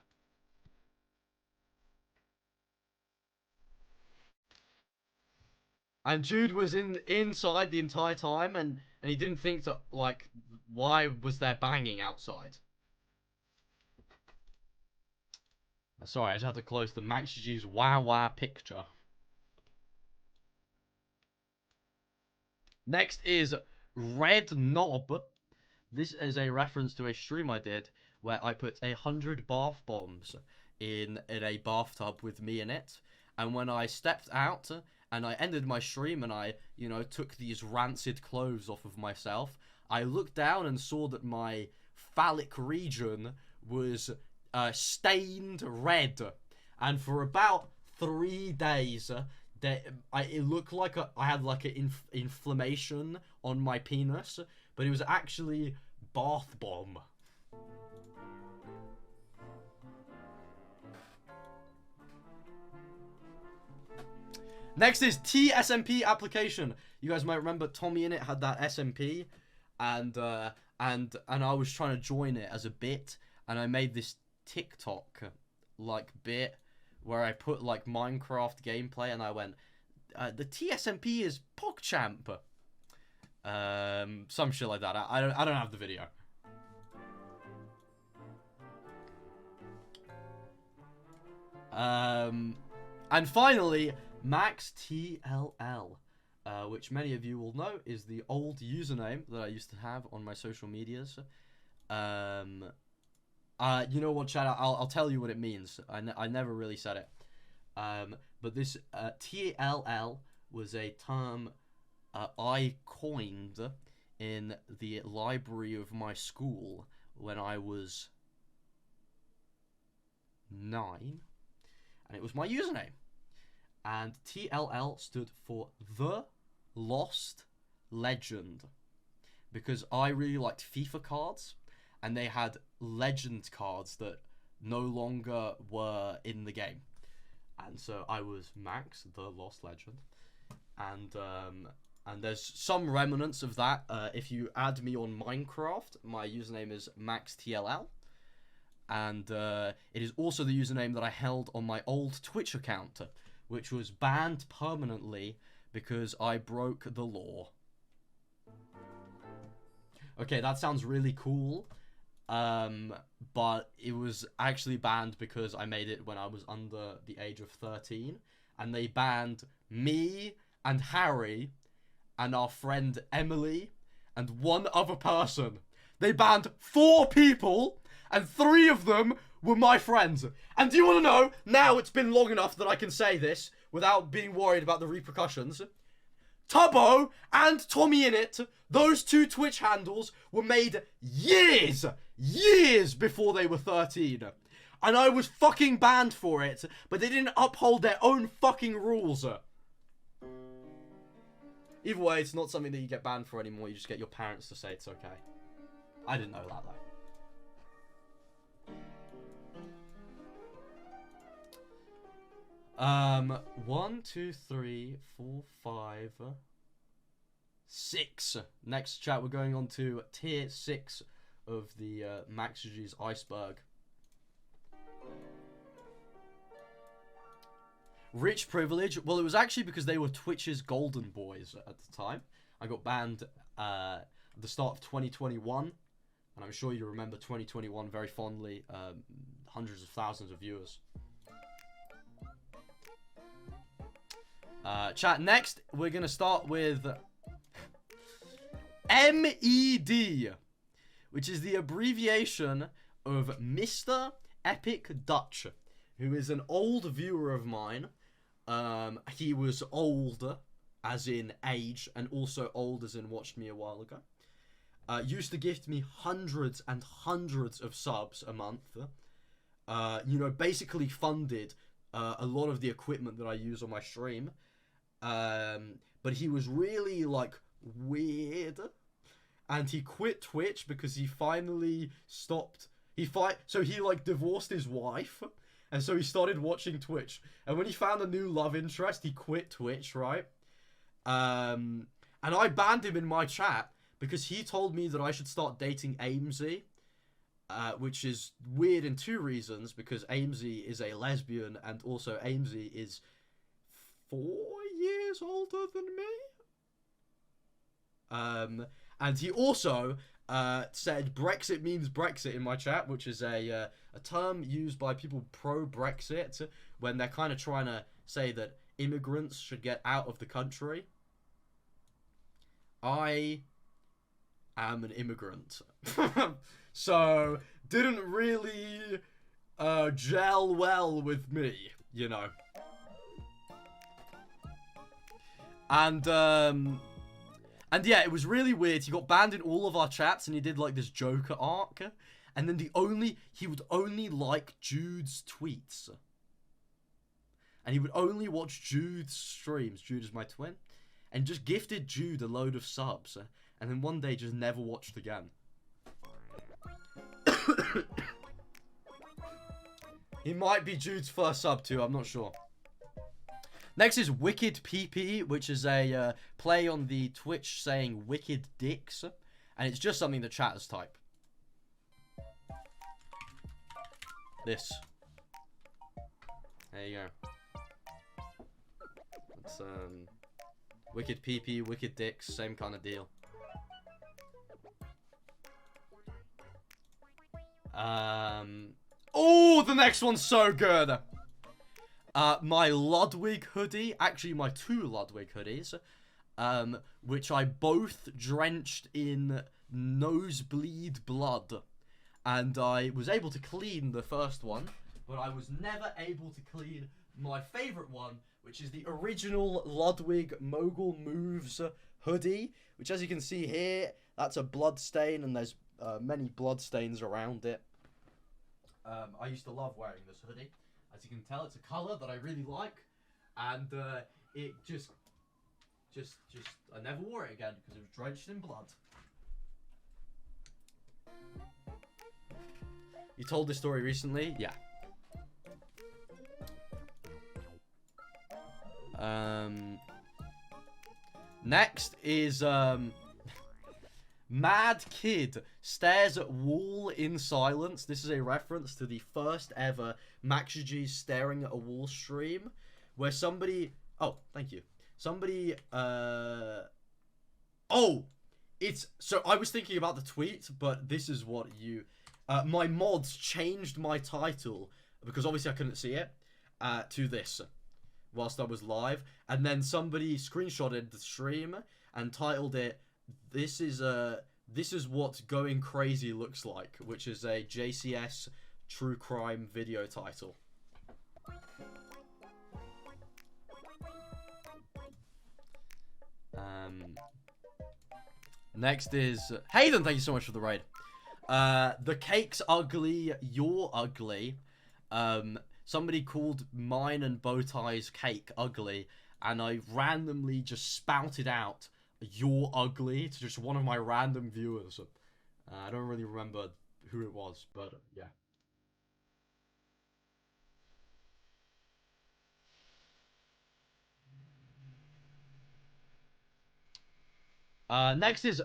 And Jude was inside the entire time, and he didn't think that, like, why was there banging outside? Sorry, I just had to close the Max G's Wow picture. Next is Red Knob. This is a reference to a stream I did where I put 100 bath bombs in a bathtub with me in it. And when I stepped out and I ended my stream and I, you know, took these rancid clothes off of myself, I looked down and saw that my phallic region was stained red. And for about 3 days, it looked like I had like an inflammation on my penis, but it was actually bath bomb. Next is TSMP application. You guys might remember Tommy in it had that SMP, and I was trying to join it as a bit, and I made this TikTok like bit where I put like Minecraft gameplay, and I went, the TSMP is PogChamp. Some shit like that. I don't have the video. And finally, Max TLL, which many of you will know is the old username that I used to have on my social medias. You know what, chat? I'll tell you what it means. I never really said it. But this TLL was a term I coined in the library of my school when I was 9, and it was my username. And TLL stood for The Lost Legend, because I really liked FIFA cards, and they had legend cards that no longer were in the game. And so I was Max, the Lost Legend. And there's some remnants of that. If you add me on Minecraft, my username is MaxTLL. And it is also the username that I held on my old Twitch account, which was banned permanently because I broke the law. Okay, that sounds really cool. But it was actually banned because I made it when I was under the age of 13. And they banned me and Harry and our friend Emily and one other person. They banned 4 people, and 3 of them were my friends. And do you want to know, now it's been long enough that I can say this without being worried about the repercussions. Tubbo and Tommy Innit, those 2 Twitch handles were made years before they were 13. And I was fucking banned for it, but they didn't uphold their own fucking rules. Either way, it's not something that you get banned for anymore, you just get your parents to say it's okay. I didn't know that though. 1, 2, 3, 4, 5, 6. Next chat, we're going on to tier 6 of the Max G's iceberg. Rich privilege. Well, it was actually because they were Twitch's golden boys at the time. I got banned at the start of 2021, and I'm sure you remember 2021 very fondly. Hundreds of thousands of viewers. Chat, next we're gonna start with MED, which is the abbreviation of Mr. Epic Dutch, who is an old viewer of mine. He was old as in age, and also old as in watched me a while ago. Used to gift me hundreds and hundreds of subs a month. You know, basically funded a lot of the equipment that I use on my stream. But he was really, like, weird. And he quit Twitch because he finally stopped. So he, like, divorced his wife. and so he started watching Twitch. And when he found a new love interest, he quit Twitch, right? And I banned him in my chat because he told me that I should start dating Amesy, which is weird in two reasons, because Amesy is a lesbian, and also Amesy is 4 years older than me. And he also said Brexit means Brexit in my chat, which is a term used by people pro-Brexit when they're kind of trying to say that immigrants should get out of the country. I am an immigrant. So, didn't really gel well with me, you know. And yeah, it was really weird. He got banned in all of our chats, and he did like this Joker arc. And then he would only like Jude's tweets. And he would only watch Jude's streams. Jude is my twin. And just gifted Jude a load of subs. And then one day just never watched again. He might be Jude's first sub too, I'm not sure. Next is Wicked PP, which is a play on the Twitch saying wicked dicks. And it's just something the chatters type. This. There you go. It's Wicked PP, wicked dicks, same kind of deal. Oh, the next one's so good. My Ludwig hoodie, actually my 2 Ludwig hoodies, which I both drenched in nosebleed blood. And I was able to clean the first one, but I was never able to clean my favorite one, which is the original Ludwig Mogul Moves hoodie, which as you can see here, that's a blood stain, and there's many blood stains around it. I used to love wearing this hoodie. As you can tell, it's a colour that I really like, and it just I never wore it again because it was drenched in blood. You told this story recently? Yeah. Next is Mad Kid stares at wall in silence. This is a reference to the first ever MaxG's staring at a wall stream, where somebody... Oh, thank you. Somebody... Oh! It's... So, I was thinking about the tweet, but this is what you... my mods changed my title, because obviously I couldn't see it, to this, whilst I was live. And then somebody screenshotted the stream and titled it, This is what going crazy looks like, which is a JCS true crime video title. Next is Hayden, thank you so much for the raid. The cake's ugly, you're ugly. Somebody called mine and Bowtie's cake ugly, and I randomly just spouted out "you're ugly" to just one of my random viewers. I don't really remember who it was, but yeah. Next is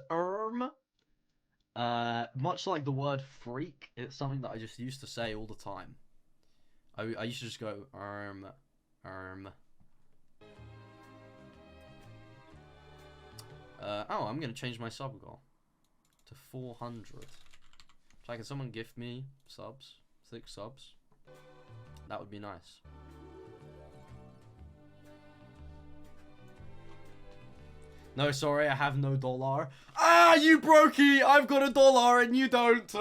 much like the word freak, it's something that I just used to say all the time. I used to just go oh, I'm gonna change my sub goal to 400. So can someone gift me subs? 6 subs? That would be nice. No, sorry, I have no dollar. Ah, you brokey! I've got $1 and you don't!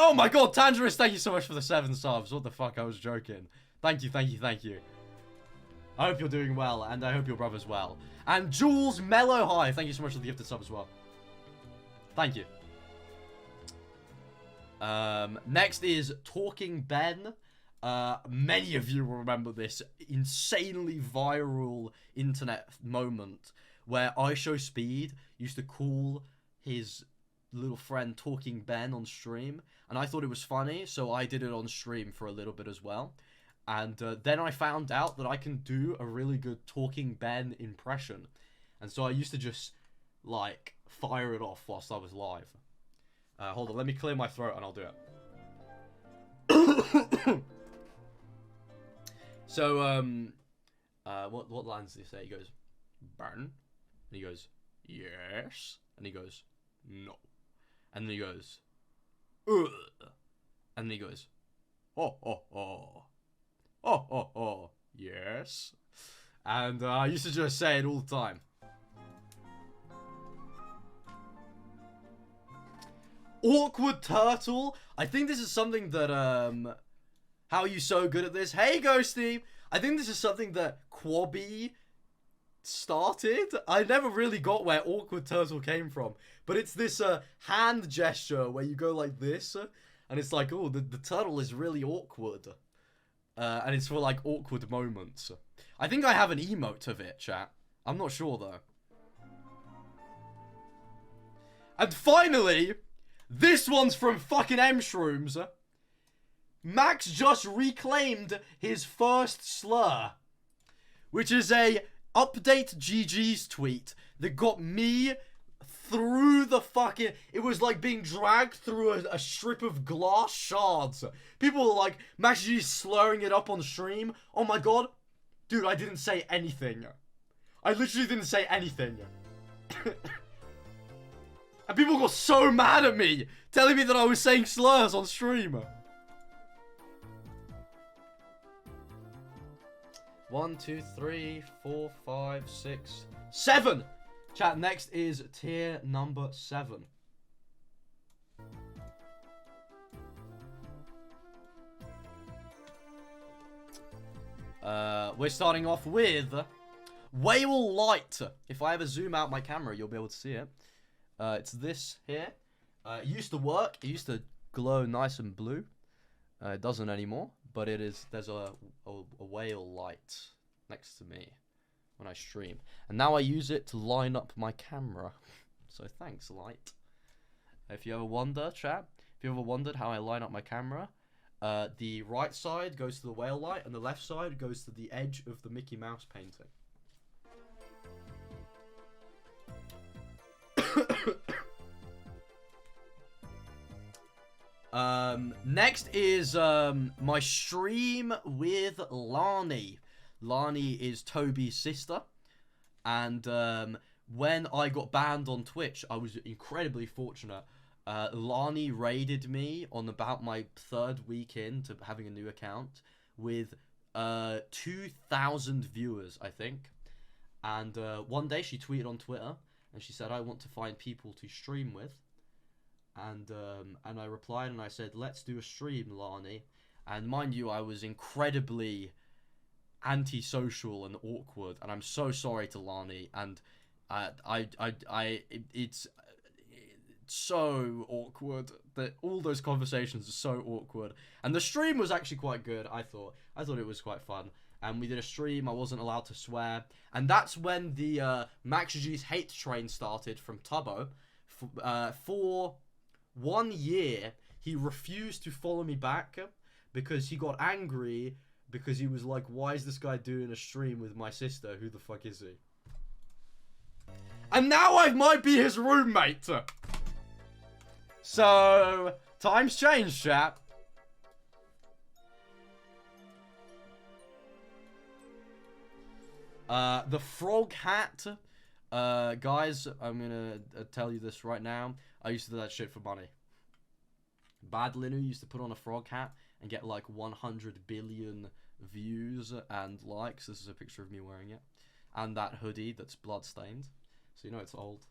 Oh my god, Tangerous, thank you so much for the 7 subs. What the fuck, I was joking. Thank you, thank you, thank you. I hope you're doing well, and I hope your brother's well. And Jules Mellow High, thank you so much for the gifted sub as well. Thank you. Next is Talking Ben. Many of you will remember this insanely viral internet moment where IShowSpeed used to call his little friend Talking Ben on stream, and I thought it was funny, so I did it on stream for a little bit as well. And then I found out that I can do a really good Talking Ben impression, and so I used to just like fire it off whilst I was live. Hold on, let me clear my throat and I'll do it. So what lines does he say? He goes, "Burn," and he goes, "Yes," and he goes, "No," and then he goes, "Ugh," and then he goes, "Oh oh oh, oh oh oh, yes," and I used to just say it all the time. Awkward turtle. I think this is something that how are you so good at this? Hey Ghosty! I think this is something that Quabby started. I never really got where awkward turtle came from, but it's this hand gesture where you go like this, and it's like, oh, the turtle is really awkward, and it's for like awkward moments. I think I have an emote of it, chat. I'm not sure though. And finally, this one's from fucking M-Shrooms. Max just reclaimed his first slur, which is a update GG's tweet that got me through the fucking... It was like being dragged through a strip of glass shards. People were like, Max GG's slurring it up on stream. Oh my god. Dude, I didn't say anything. I literally didn't say anything. And people got so mad at me, telling me that I was saying slurs on stream. 1, 2, 3, 4, 5, 6, 7. Chat, next is tier number 7. We're starting off with Whale Light. If I ever zoom out my camera, you'll be able to see it. It's this here. It used to work. It used to glow nice and blue. It doesn't anymore. But it is. There's a whale light next to me when I stream, and now I use it to line up my camera. So thanks, light. If you ever wonder, chat, if you ever wondered how I line up my camera, the right side goes to the whale light, and the left side goes to the edge of the Mickey Mouse painting. Next is my stream with Lani. Lani is Toby's sister, and when I got banned on Twitch, I was incredibly fortunate. Lani raided me on about my 3rd week into having a new account with 2,000 viewers, I think. And one day she tweeted on Twitter and she said, "I want to find people to stream with." And I replied and I said, "Let's do a stream, Lani." And mind you, I was incredibly antisocial and awkward, and I'm so sorry to Lani. And it's so awkward that all those conversations are so awkward. And the stream was actually quite good. I thought it was quite fun. And we did a stream. I wasn't allowed to swear, and that's when the Max G's hate train started from Tubbo. For 1 year, he refused to follow me back because he got angry because he was like, "Why is this guy doing a stream with my sister? Who the fuck is he?" And now I might be his roommate. So, times change, chap. The frog hat. Guys, I'm gonna tell you this right now. I used to do that shit for money. Bad Linu used to put on a frog hat and get like 100 billion views and likes. This is a picture of me wearing it. And that hoodie that's bloodstained. So you know it's old.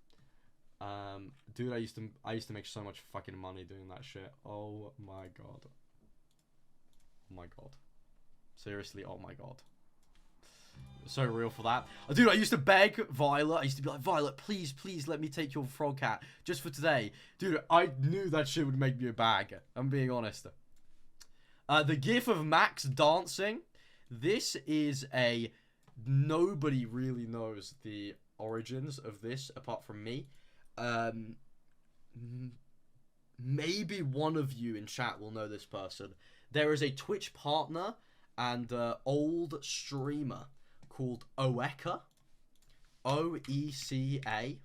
Dude, I used to make so much fucking money doing that shit. Oh my god. Oh my god. Seriously, oh my god. So real for that. Dude, I used to beg Violet. I used to be like, "Violet, please, please let me take your frog hat just for today." Dude, I knew that shit would make me a bag. I'm being honest. The gif of Max dancing. This is a... Nobody really knows the origins of this apart from me. maybe one of you in chat will know this person. There is a Twitch partner and old streamer called Oeka. O-E-C-A.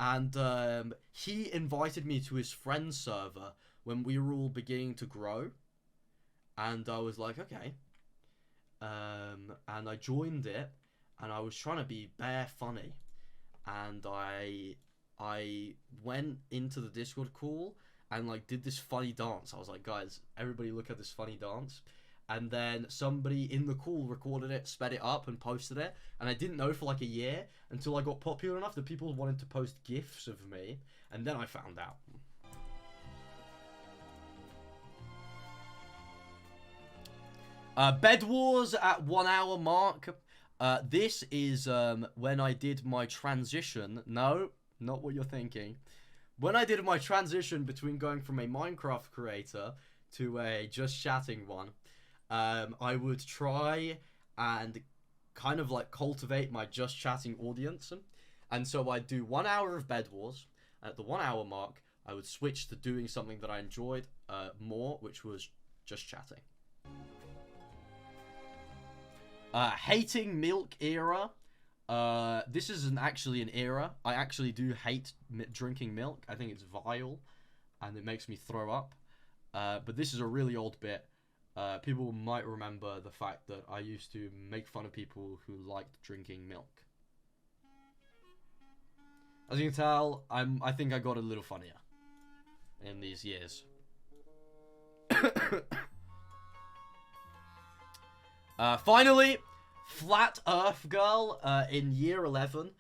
And he invited me to his friend's server when we were all beginning to grow. And I was like, okay. And I joined it, and I was trying to be bare funny. And I went into the Discord call and like did this funny dance. I was like, guys, everybody look at this funny dance. And then somebody in the call recorded it, sped it up, and posted it. And I didn't know for like a year until I got popular enough that people wanted to post GIFs of me. And then I found out. Bed Wars at 1 hour mark. This is when I did my transition. No, not what you're thinking. When I did my transition between going from a Minecraft creator to a just chatting one. I would try and kind of like cultivate my just chatting audience. And so I'd do 1 hour of Bed Wars. At the 1 hour mark, I would switch to doing something that I enjoyed more, which was just chatting. Hating milk era. This isn't actually an era. I actually do hate drinking milk. I think it's vile and it makes me throw up. But this is a really old bit. People might remember the fact that I used to make fun of people who liked drinking milk. As you can tell, I think I got a little funnier in these years. Finally, Flat Earth Girl. In year 11,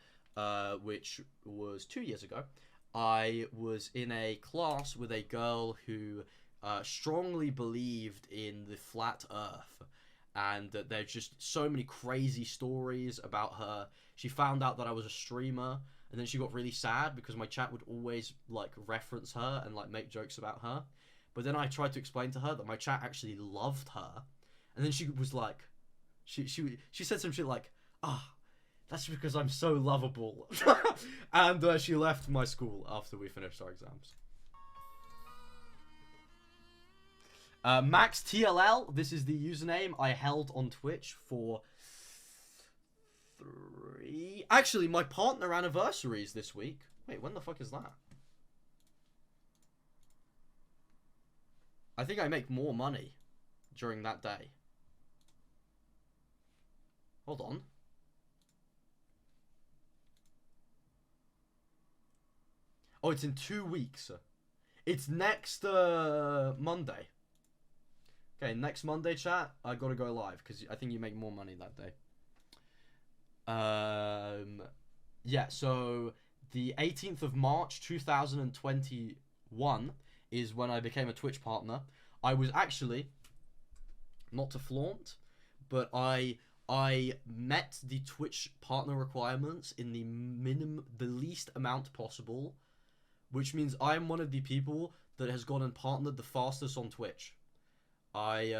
which was 2 years ago, I was in a class with a girl who strongly believed in the flat earth, and that there's just so many crazy stories about her. She found out that I was a streamer, and then she got really sad because my chat would always like reference her and like make jokes about her. But then I tried to explain to her that my chat actually loved her, and then she was like, she said some shit like, that's because I'm so lovable. And she left my school after we finished our exams. Max TLL, this is the username I held on Twitch for 3... Actually, my partner anniversary is this week. Wait, when the fuck is that? I think I make more money during that day. Hold on. Oh, it's in 2 weeks. It's next Monday. Okay, next Monday, chat, I gotta go live, because I think you make more money that day. Yeah, so the 18th of March, 2021 is when I became a Twitch partner. I was actually, not to flaunt, but I met the Twitch partner requirements in the least amount possible, which means I'm one of the people that has gone and partnered the fastest on Twitch. You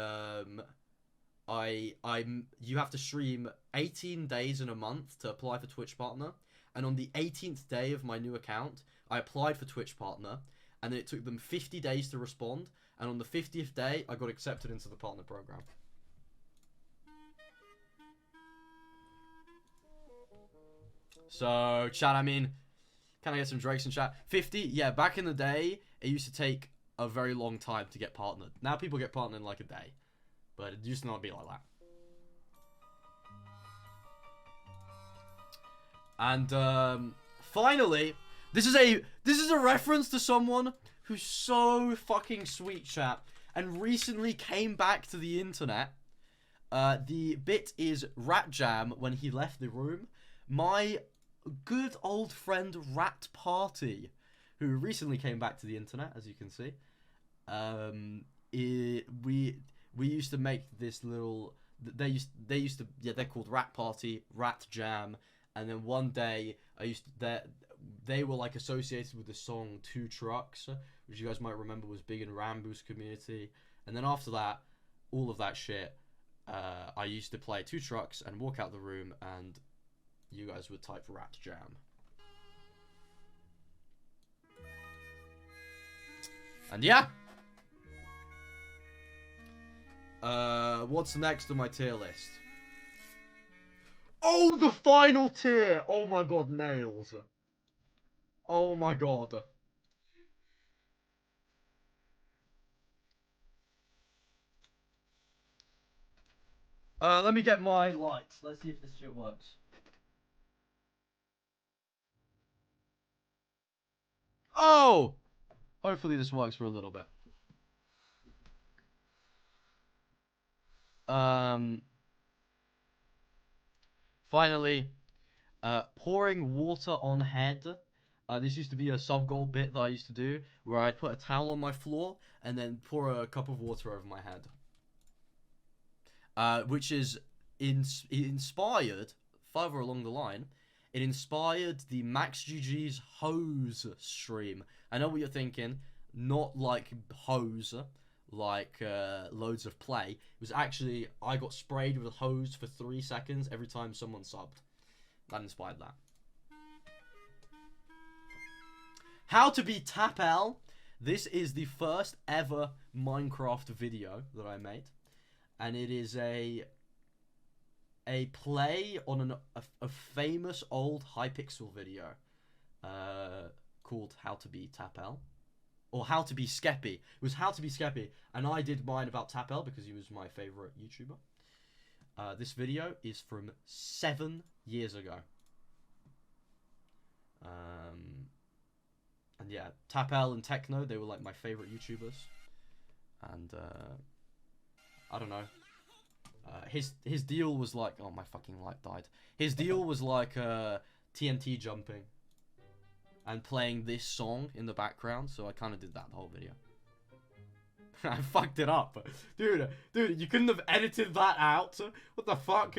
have to stream 18 days in a month to apply for Twitch partner, and on the 18th day of my new account, I applied for Twitch partner, and then it took them 50 days to respond, and on the 50th day, I got accepted into the partner program. So, chat, I mean, can I get some Drakes in chat? 50? Yeah, back in the day, it used to take a very long time to get partnered. Now people get partnered in like a day, but it used to not be like that. And finally, this is a reference to someone who's so fucking sweet, chat, and recently came back to the internet. The bit is Rat Jam when he left the room. My good old friend Rat Party, who recently came back to the internet, as you can see. We used to make this little. They used to yeah, they're called Rat Party, Rat Jam, and then one day they were like associated with the song Two Trucks, which you guys might remember was big in Rambo's community. And then after that, all of that shit, I used to play Two Trucks and walk out the room, and you guys would type Rat Jam. And yeah. What's next on my tier list? Oh, the final tier! Oh my god, nails. Oh my god. Let me get my lights. Let's see if this shit works. Oh! Hopefully this works for a little bit. Finally, pouring water on head. This used to be a sub-goal bit that I used to do, where I'd put a towel on my floor and then pour a cup of water over my head. Which is inspired, further along the line, it inspired the Max GG's hose stream. I know what you're thinking, not like hose, like loads of play. It was actually, I got sprayed with a hose for 3 seconds every time someone subbed. That inspired that. How to be Tapel. This is the first ever Minecraft video that I made. And it is a play on a famous old Hypixel video called How to be Tapel. Or How to be Skeppy. It was How to be Skeppy, and I did mine about Tapel because he was my favourite YouTuber. This video is from 7 years ago. And yeah, Tapel and Techno, they were like my favourite YouTubers. And I don't know. His deal was like, oh, my fucking light died. His deal was like TNT jumping and playing this song in the background, so I kind of did that the whole video. I fucked it up, dude. You couldn't have edited that out. What the fuck?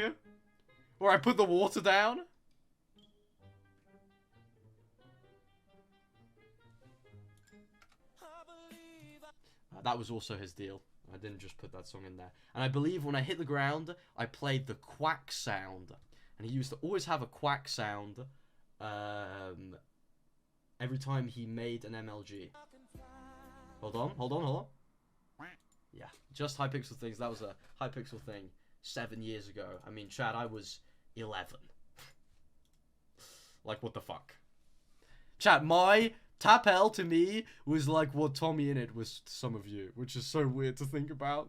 Or I put the water down. That was also his deal. I didn't just put that song in there. And I believe when I hit the ground, I played the quack sound. And he used to always have a quack sound every time he made an MLG. Hold on. Yeah, just Hypixel things. That was a Hypixel thing 7 years ago. I mean, Chad, I was 11. Like, what the fuck? Chad, my Tapel to me was like what Tommy in it was to some of you, which is so weird to think about.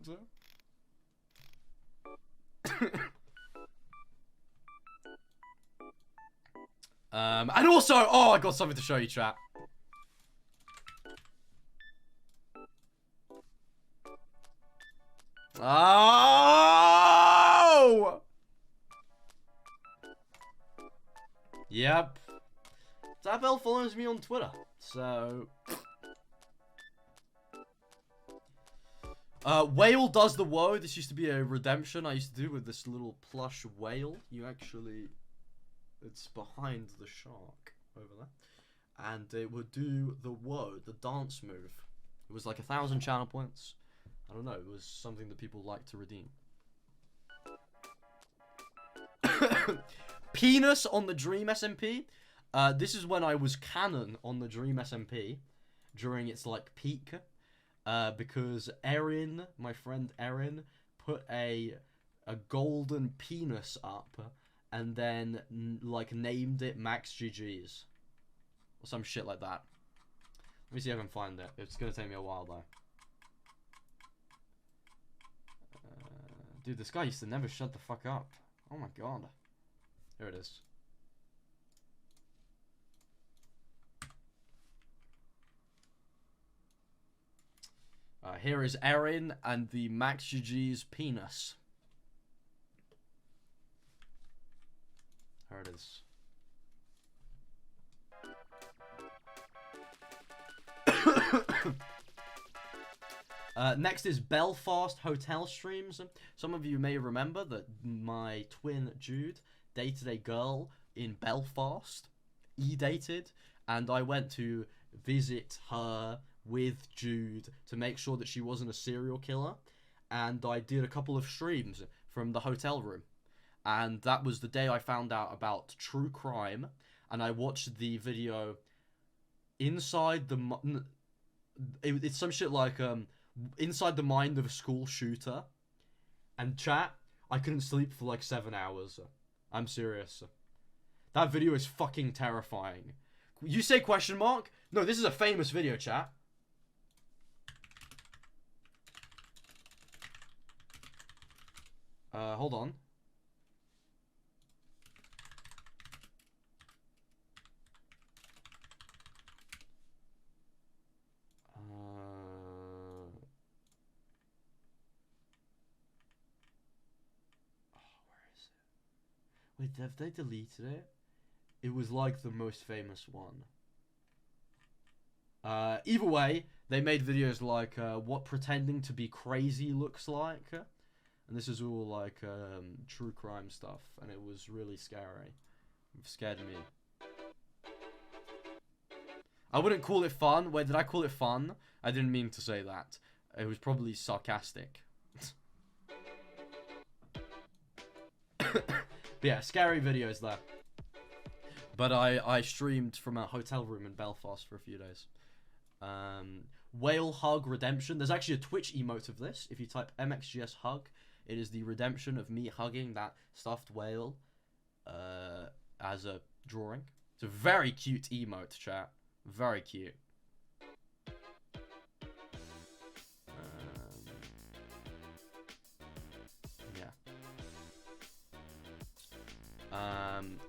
And also, oh, I got something to show you, chat. Oh! Yep. Tapel follows me on Twitter, so... Whale does the woe. This used to be a redemption I used to do with this little plush whale. You actually... It's behind the shark over there. And it would do the woe, the dance move. It was like 1,000 channel points. I don't know, it was something that people like to redeem. Penis on the Dream SMP. This is when I was canon on the Dream SMP during its like peak. Because Erin, my friend Erin, put a golden penis up and then like named it Max GG's. Or some shit like that. Let me see if I can find it. It's gonna take me a while though. Dude, this guy used to never shut the fuck up. Oh my god. Here it is. Here is Erin and the Max GG's penis. Here it is. Next is Belfast hotel streams. Some of you may remember that my twin Jude dated a girl in Belfast. E-dated. And I went to visit her with Jude to make sure that she wasn't a serial killer. And I did a couple of streams from the hotel room. And that was the day I found out about true crime. And I watched the video inside the it's some shit like inside the mind of a school shooter. And chat, I couldn't sleep for like 7 hours. I'm serious. That video is fucking terrifying. You say question mark? No, this is a famous video, chat. Hold on. Wait, have they deleted it? It was like the most famous one. Either way, they made videos like what pretending to be crazy looks like. And this is all like true crime stuff. And it was really scary. It scared me. I wouldn't call it fun. Wait, did I call it fun? I didn't mean to say that. It was probably sarcastic. But yeah, scary videos there. But I streamed from a hotel room in Belfast for a few days. Whale Hug Redemption. There's actually a Twitch emote of this. If you type MXGS Hug, it is the redemption of me hugging that stuffed whale as a drawing. It's a very cute emote, chat. Very cute.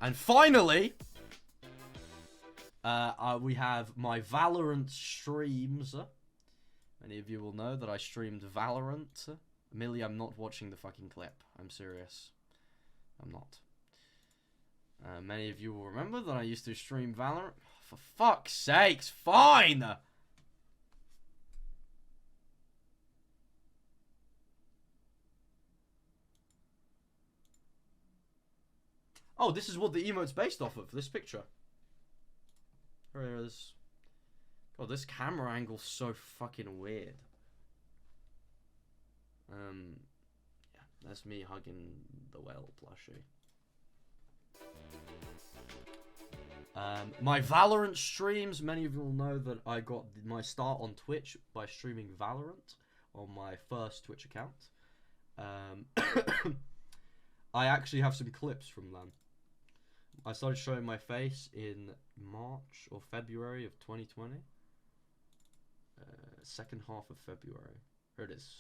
And finally, we have my Valorant streams. Many of you will know that I streamed Valorant. Millie, I'm not watching the fucking clip. I'm serious. I'm not. Many of you will remember that I used to stream Valorant. For fuck's sakes, fine! Oh, this is what the emote's based off of, this picture. Here it is. God, this camera angle's so fucking weird. Yeah, that's me hugging the whale plushie. My Valorant streams, many of you will know that I got my start on Twitch by streaming Valorant on my first Twitch account. I actually have some clips from them. I started showing my face in March or February of 2020. Second half of February. Here it is.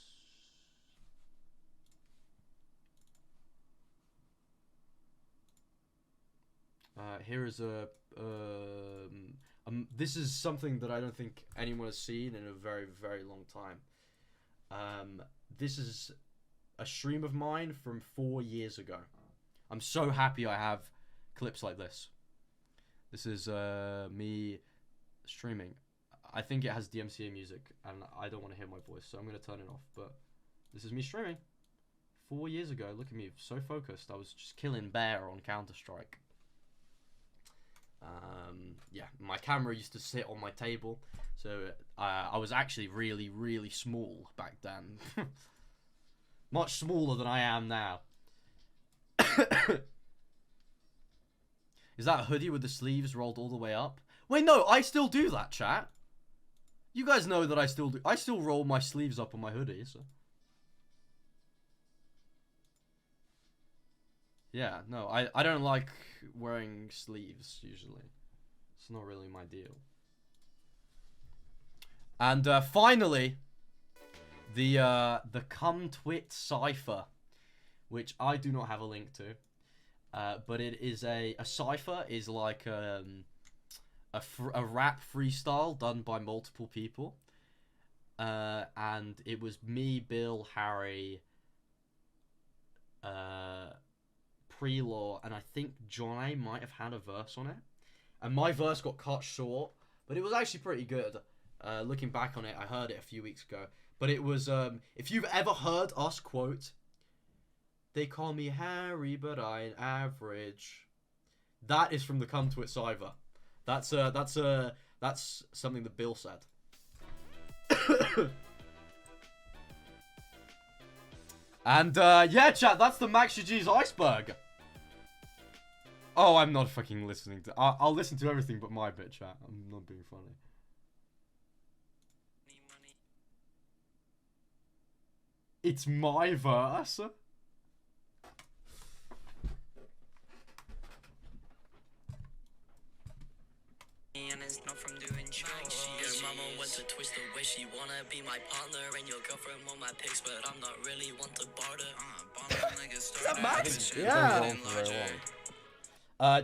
Here is this is something that I don't think anyone has seen in a very, very long time. This is a stream of mine from 4 years ago. I'm so happy I have clips like this. This is me streaming. I think it has DMCA music, and I don't want to hear my voice, so I'm going to turn it off. But this is me streaming. 4 years ago, look at me, so focused. I was just killing bear on Counter-Strike. Yeah, my camera used to sit on my table, so I was actually really, really small back then. Much smaller than I am now. Is that a hoodie with the sleeves rolled all the way up? Wait, no, I still do that, chat. You guys know that I still do. I still roll my sleeves up on my hoodies. Yeah, no, I don't like wearing sleeves, usually. It's not really my deal. And finally, the Cumtwit Cypher, which I do not have a link to. But it is a cypher is like a rap freestyle done by multiple people. And it was me, Bill, Harry, Prelaw, and I think John A might have had a verse on it. And my verse got cut short, but it was actually pretty good. Looking back on it, I heard it a few weeks ago. But it was, if you've ever heard us quote, "They call me Harry, but I ain't average," that is from the Cumtwit Cypher. That's something that Bill said. And yeah, chat, that's the Max GG's iceberg. Oh, I'm not fucking listening to. I'll listen to everything but my bit, chat. I'm not being funny. It's my verse. And it's not from doing chores. Your mama wants to twist the way she wanna be my partner, and your girlfriend want my pics, but I'm not really one to barter.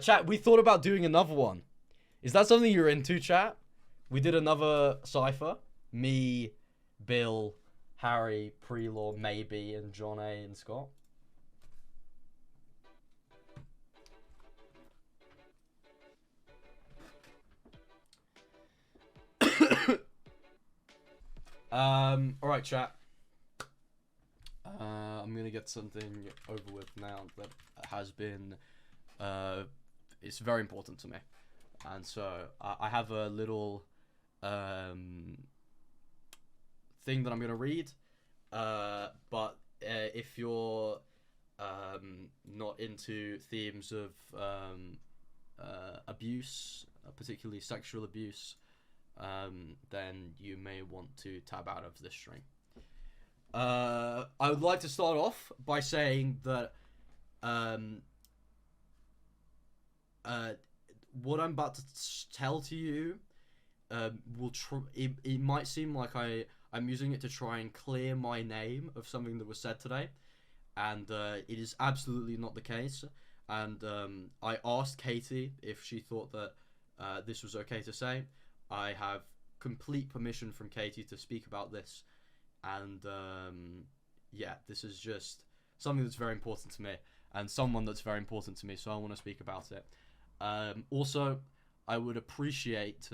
Chat, we thought about doing another one. Is that something you're into, chat? We did another cipher. Me, Bill, Harry, Prelaw, maybe, and John A. and Scott. Alright, chat. I'm gonna get something over with now that has been, it's very important to me. And so, I have a little, thing that I'm gonna read, but if you're, not into themes of, abuse, particularly sexual abuse, then you may want to tab out of this stream. I would like to start off by saying that what I'm about to tell to you it might seem like I'm using it to try and clear my name of something that was said today, and it is absolutely not the case. And I asked Katie if she thought that this was okay to say. I have complete permission from Katie to speak about this, and yeah, this is just something that's very important to me, and someone that's very important to me, so I want to speak about it. Also, I would appreciate,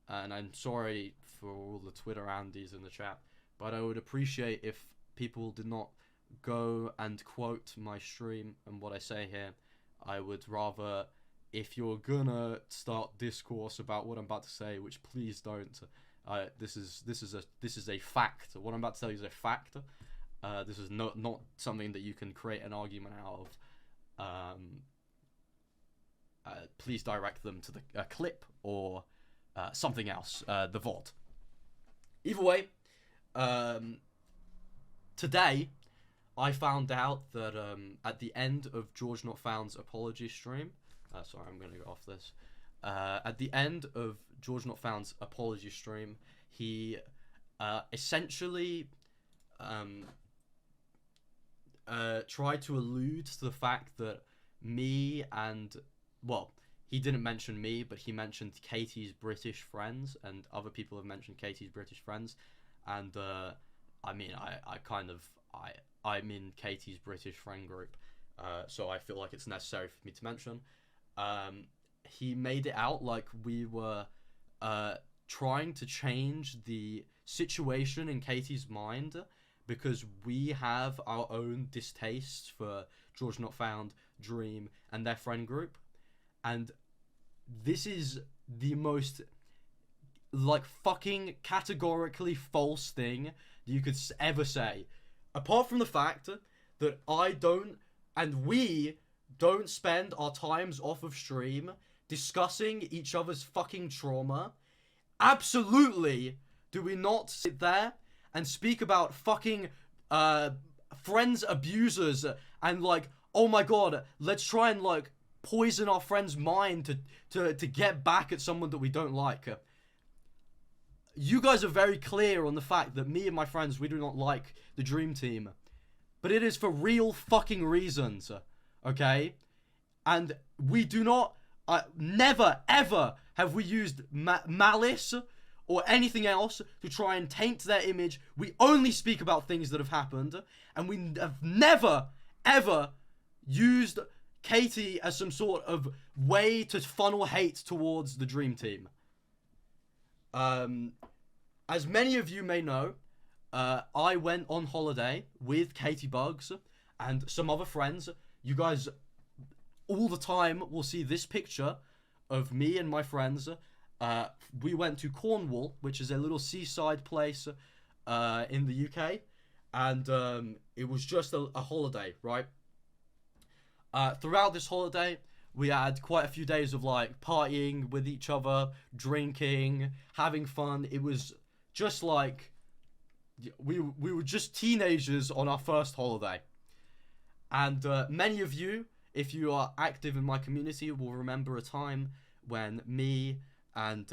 and I'm sorry for all the Twitter Andes in the chat, but I would appreciate if people did not go and quote my stream and what I say here. I would rather, if you're gonna start discourse about what I'm about to say, which please don't. This is a fact. What I'm about to tell you is a fact. This is not something that you can create an argument out of. Please direct them to the clip or something else. The VOD. Either way, today I found out that at the end of George Not Found's apology stream. Sorry, I'm going to go off this. At the end of George Not Found's apology stream, he essentially tried to allude to the fact that me and, well, he didn't mention me, but he mentioned Katie's British friends, and other people have mentioned Katie's British friends. And I mean, I'm in Katie's British friend group, so I feel like it's necessary for me to mention. He made it out like we were trying to change the situation in Katie's mind because we have our own distastes for George Not Found, Dream, and their friend group. And this is the most, like, fucking categorically false thing that you could ever say. Apart from the fact that I don't, and we don't spend our times off of stream discussing each other's fucking trauma, absolutely do we not sit there and speak about fucking friends abusers and like, oh my god, let's try and like poison our friend's mind to get back at someone that we don't like. You guys are very clear on the fact that me and my friends, we do not like the Dream Team, but it is for real fucking reasons. Okay, and we do not, never ever have we used malice or anything else to try and taint their image. We only speak about things that have happened, and we have never ever used Katie as some sort of way to funnel hate towards the Dream Team. As many of you may know, I went on holiday with Katie Bugs and some other friends. You guys all the time will see this picture of me and my friends. We went to Cornwall, which is a little seaside place in the UK, and it was just a holiday, right? Throughout this holiday, we had quite a few days of like partying with each other, drinking, having fun. It was just like we were just teenagers on our first holiday, and many of you, if you are active in my community, will remember a time when me and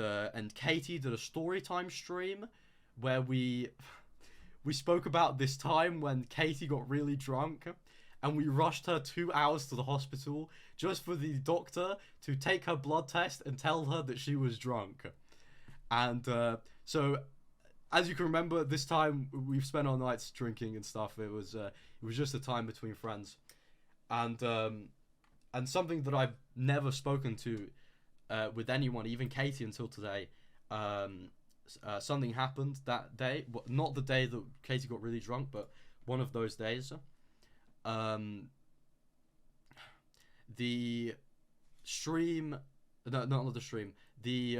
Katie did a story time stream where we spoke about this time when Katie got really drunk and we rushed her 2 hours to the hospital just for the doctor to take her blood test and tell her that she was drunk. And so, as you can remember, this time we've spent our nights drinking and stuff. It was just a time between friends, and something that I've never spoken to with anyone, even Katie, until today. Something happened that day. Well, not the day that Katie got really drunk, but one of those days. The stream, no, not the stream. The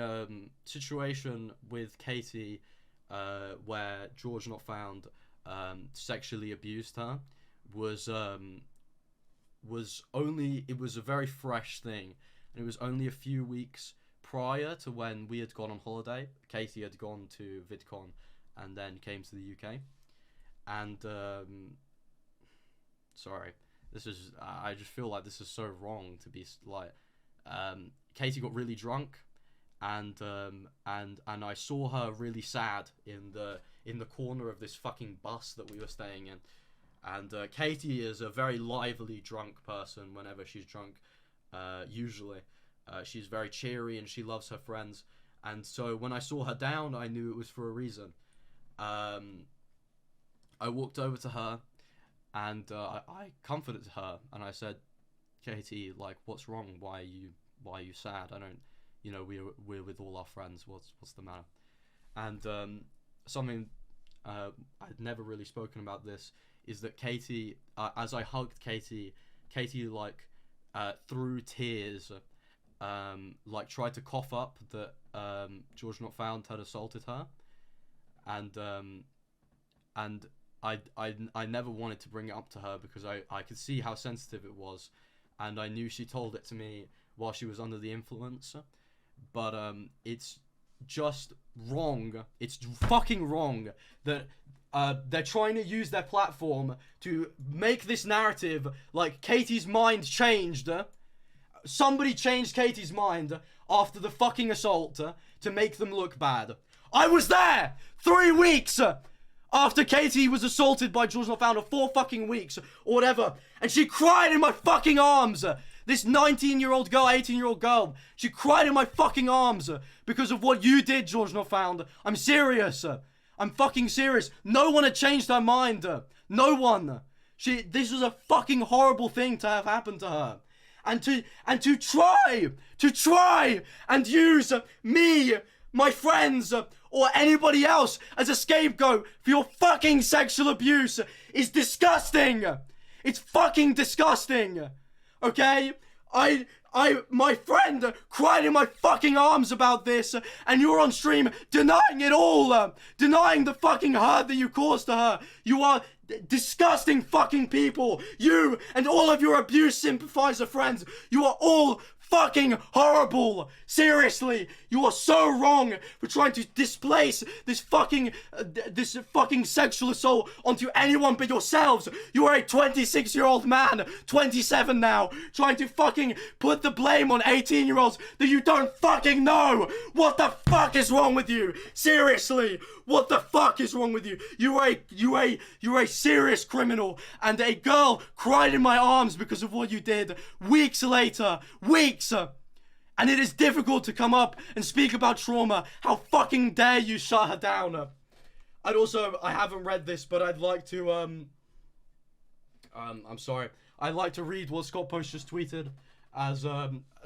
situation with Katie, where George Not Found sexually abused her, was only, it was a very fresh thing, and it was only a few weeks prior to when we had gone on holiday. Katie had gone to VidCon and then came to the UK, and sorry, this is, I just feel like this is so wrong to be like, Katie got really drunk, and I saw her really sad in the corner of this fucking bus that we were staying in. And Katie is a very lively drunk person whenever she's drunk. Usually, she's very cheery and she loves her friends. And so when I saw her down, I knew it was for a reason. I walked over to her, and I comforted her, and I said, "Katie, like, what's wrong? Why are you sad? I don't, you know, we're with all our friends. What's the matter?" And something I'd never really spoken about this is that Katie, as I hugged Katie, like through tears, like tried to cough up that George Not Found had assaulted her, and I never wanted to bring it up to her because I could see how sensitive it was, and I knew she told it to me while she was under the influence, but it's just wrong. It's fucking wrong that they're trying to use their platform to make this narrative like Katie's mind changed. Somebody changed Katie's mind after the fucking assault to make them look bad. I was there 3 weeks after Katie was assaulted by George Not Found, or 4 fucking weeks or whatever, and she cried in my fucking arms. This 19-year-old girl, 18-year-old girl, she cried in my fucking arms because of what you did, George Not Found. I'm serious. I'm fucking serious. No one had changed her mind. No one. This was a fucking horrible thing to have happened to her. And to try and use me, my friends, or anybody else as a scapegoat for your fucking sexual abuse is disgusting. It's fucking disgusting. Okay? My friend cried in my fucking arms about this, and you're on stream denying it all, denying the fucking hurt that you caused to her. You are disgusting fucking people. You and all of your abuse sympathizer friends, you are all fucking horrible. Seriously, you are so wrong for trying to displace this fucking sexual assault onto anyone but yourselves. You are a 26-year-old man, 27 now, trying to fucking put the blame on 18-year-olds that you don't fucking know. What the fuck is wrong with you? Seriously, what the fuck is wrong with you? You're a serious criminal, and a girl cried in my arms because of what you did weeks later. Weeks! And it is difficult to come up and speak about trauma. How fucking dare you shut her down? I'd also, I haven't read this, but I'd like to, I'm sorry. I'd like to read what Scott Post just tweeted, as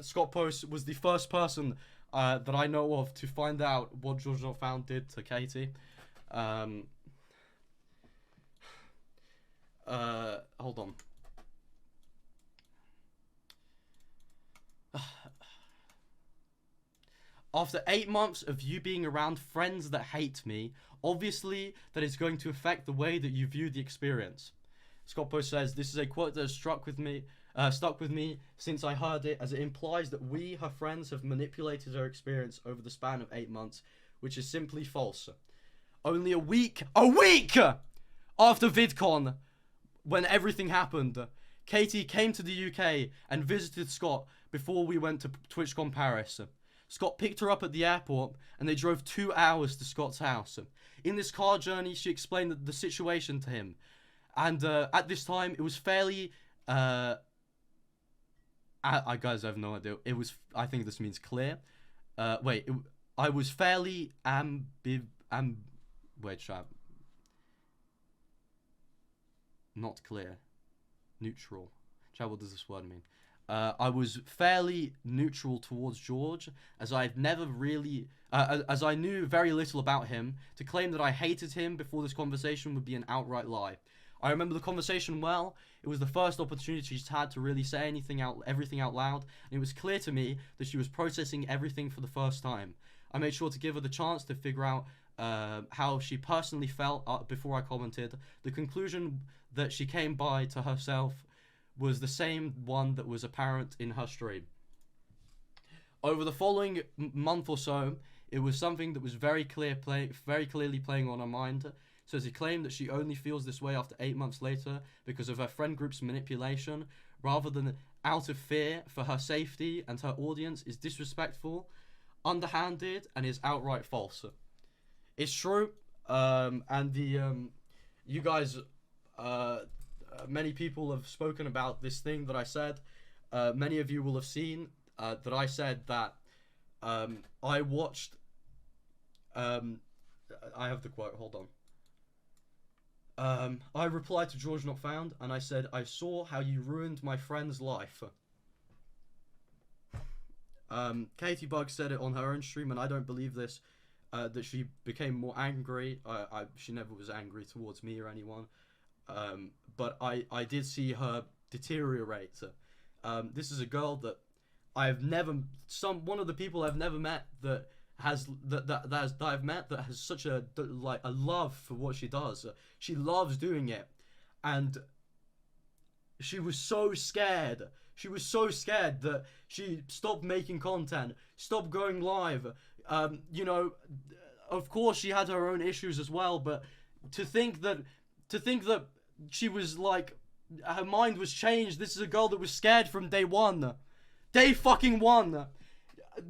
Scott Post was the first person that I know of to find out what George Not Found did to Katie. Hold on. After 8 months of you being around friends that hate me, obviously that is going to affect the way that you view the experience. Scott Post says, this is a quote that has stuck with me since I heard it, as it implies that we, her friends, have manipulated her experience over the span of 8 months, which is simply false. only a week after VidCon, when everything happened, Katie came to the UK and visited Scott before we went to TwitchCon Paris. Scott picked her up at the airport and they drove 2 hours to Scott's house. In this car journey, she explained the situation to him. And at this time, it was fairly... I guys have no idea. It was... I think this means clear. I was fairly wait, shut up. Not clear. Neutral. Chat, what does this word mean? I was fairly neutral towards George, as I've never really... as I knew very little about him. To claim that I hated him before this conversation would be an outright lie. I remember the conversation well. It was the first opportunity she's had to really say everything out loud, and it was clear to me that she was processing everything for the first time. I made sure to give her the chance to figure out how she personally felt before I commented. The conclusion that she came by to herself was the same one that was apparent in her stream. Over the following month or so, it was something that was very clearly playing on her mind. So she claimed that she only feels this way after 8 months later because of her friend group's manipulation, rather than out of fear for her safety and her audience, is disrespectful, underhanded, and is outright false. It's true, and you guys, many people have spoken about this thing that I said. Many of you will have seen that I said that I watched. I have the quote. Hold on. I replied to George Not Found, and I said, I saw how you ruined my friend's life. Katie Bug said it on her own stream, and I don't believe this, that she became more angry. She never was angry towards me or anyone. But I did see her deteriorate. This is a girl that I've never... one of the people I've never met that I've met that has such a love for what she does. She loves doing it, and she was so scared. She was so scared that she stopped making content, stopped going live. You know, of course she had her own issues as well, but to think that she was like, her mind was changed. This is a girl that was scared from day one. Day fucking one.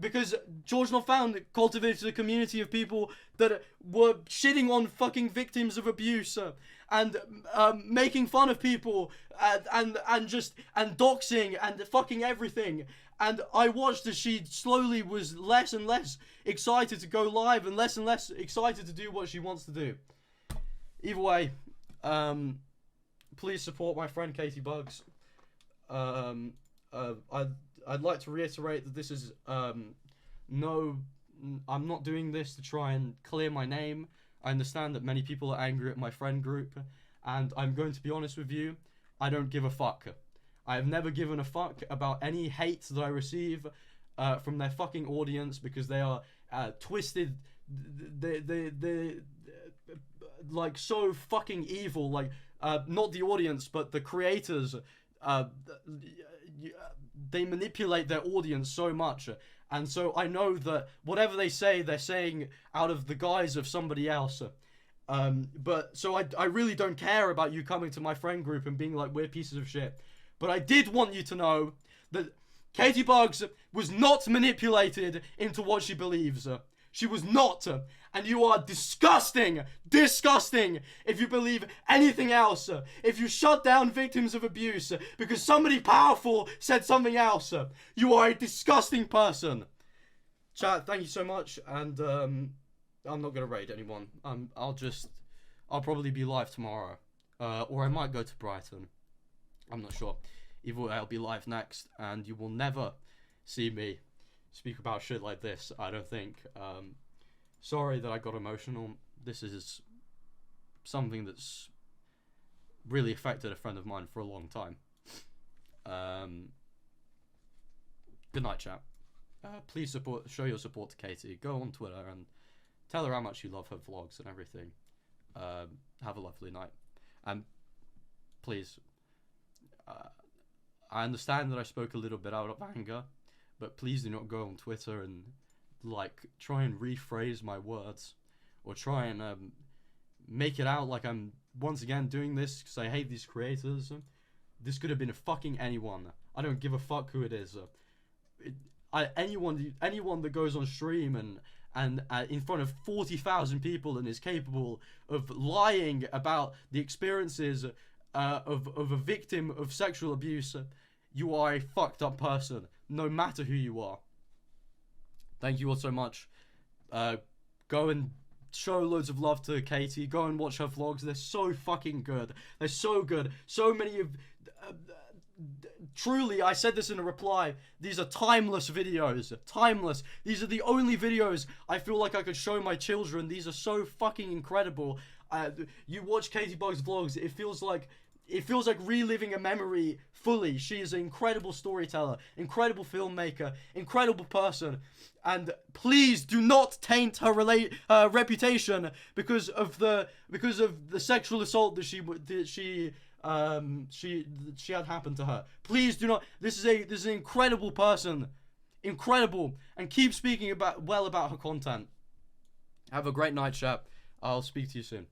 Because George Not Found cultivated a community of people that were shitting on fucking victims of abuse and making fun of people and doxing and fucking everything. And I watched as she slowly was less and less excited to go live and less excited to do what she wants to do. Either way, please support my friend Katie Bugs. I'd like to reiterate that this is I'm not doing this to try and clear my name. I understand that many people are angry at my friend group, and I'm going to be honest with you, I don't give a fuck. I have never given a fuck about any hate that I receive from their fucking audience, because they are twisted. They like so fucking evil. Like not the audience, but the creators. They manipulate their audience so much, and so I know that whatever they say, they're saying out of the guise of somebody else. But so I really don't care about you coming to my friend group and being like, we're pieces of shit. But I did want you to know that Katie Bugs was not manipulated into what she believes. She was not. And you are disgusting if you believe anything else. If you shut down victims of abuse because somebody powerful said something else. You are a disgusting person. Chat, thank you so much. And I'm not going to raid anyone. I'll probably be live tomorrow. Or I might go to Brighton. I'm not sure. Either way, I'll be live next. And you will never see me speak about shit like this, I don't think. Sorry that I got emotional. This is something that's really affected a friend of mine for a long time. Good night, chat. Please show your support to Katie. Go on Twitter and tell her how much you love her vlogs and everything. Have a lovely night. And please, I understand that I spoke a little bit out of anger, but please do not go on Twitter and like try and rephrase my words or try and make it out like I'm once again doing this because I hate these creators. This could have been a fucking anyone. I don't give a fuck who it is. Anyone that goes on stream and in front of 40,000 people and is capable of lying about the experiences of a victim of sexual abuse, you are a fucked up person, no matter who you are. Thank you all so much. Go and show loads of love to Katie. Go and watch her vlogs. They're so fucking good. They're so good. So many of... truly, I said this in a reply, these are timeless videos. Timeless. These are the only videos I feel like I could show my children. These are so fucking incredible. You watch Katie Bug's vlogs, it feels like reliving a memory fully. She is an incredible storyteller, incredible filmmaker, incredible person. And please do not taint her reputation because of the sexual assault that she had happened to her. Please do not. This is an incredible person, incredible, and keep speaking about her content. Have a great night, chat. I'll speak to you soon.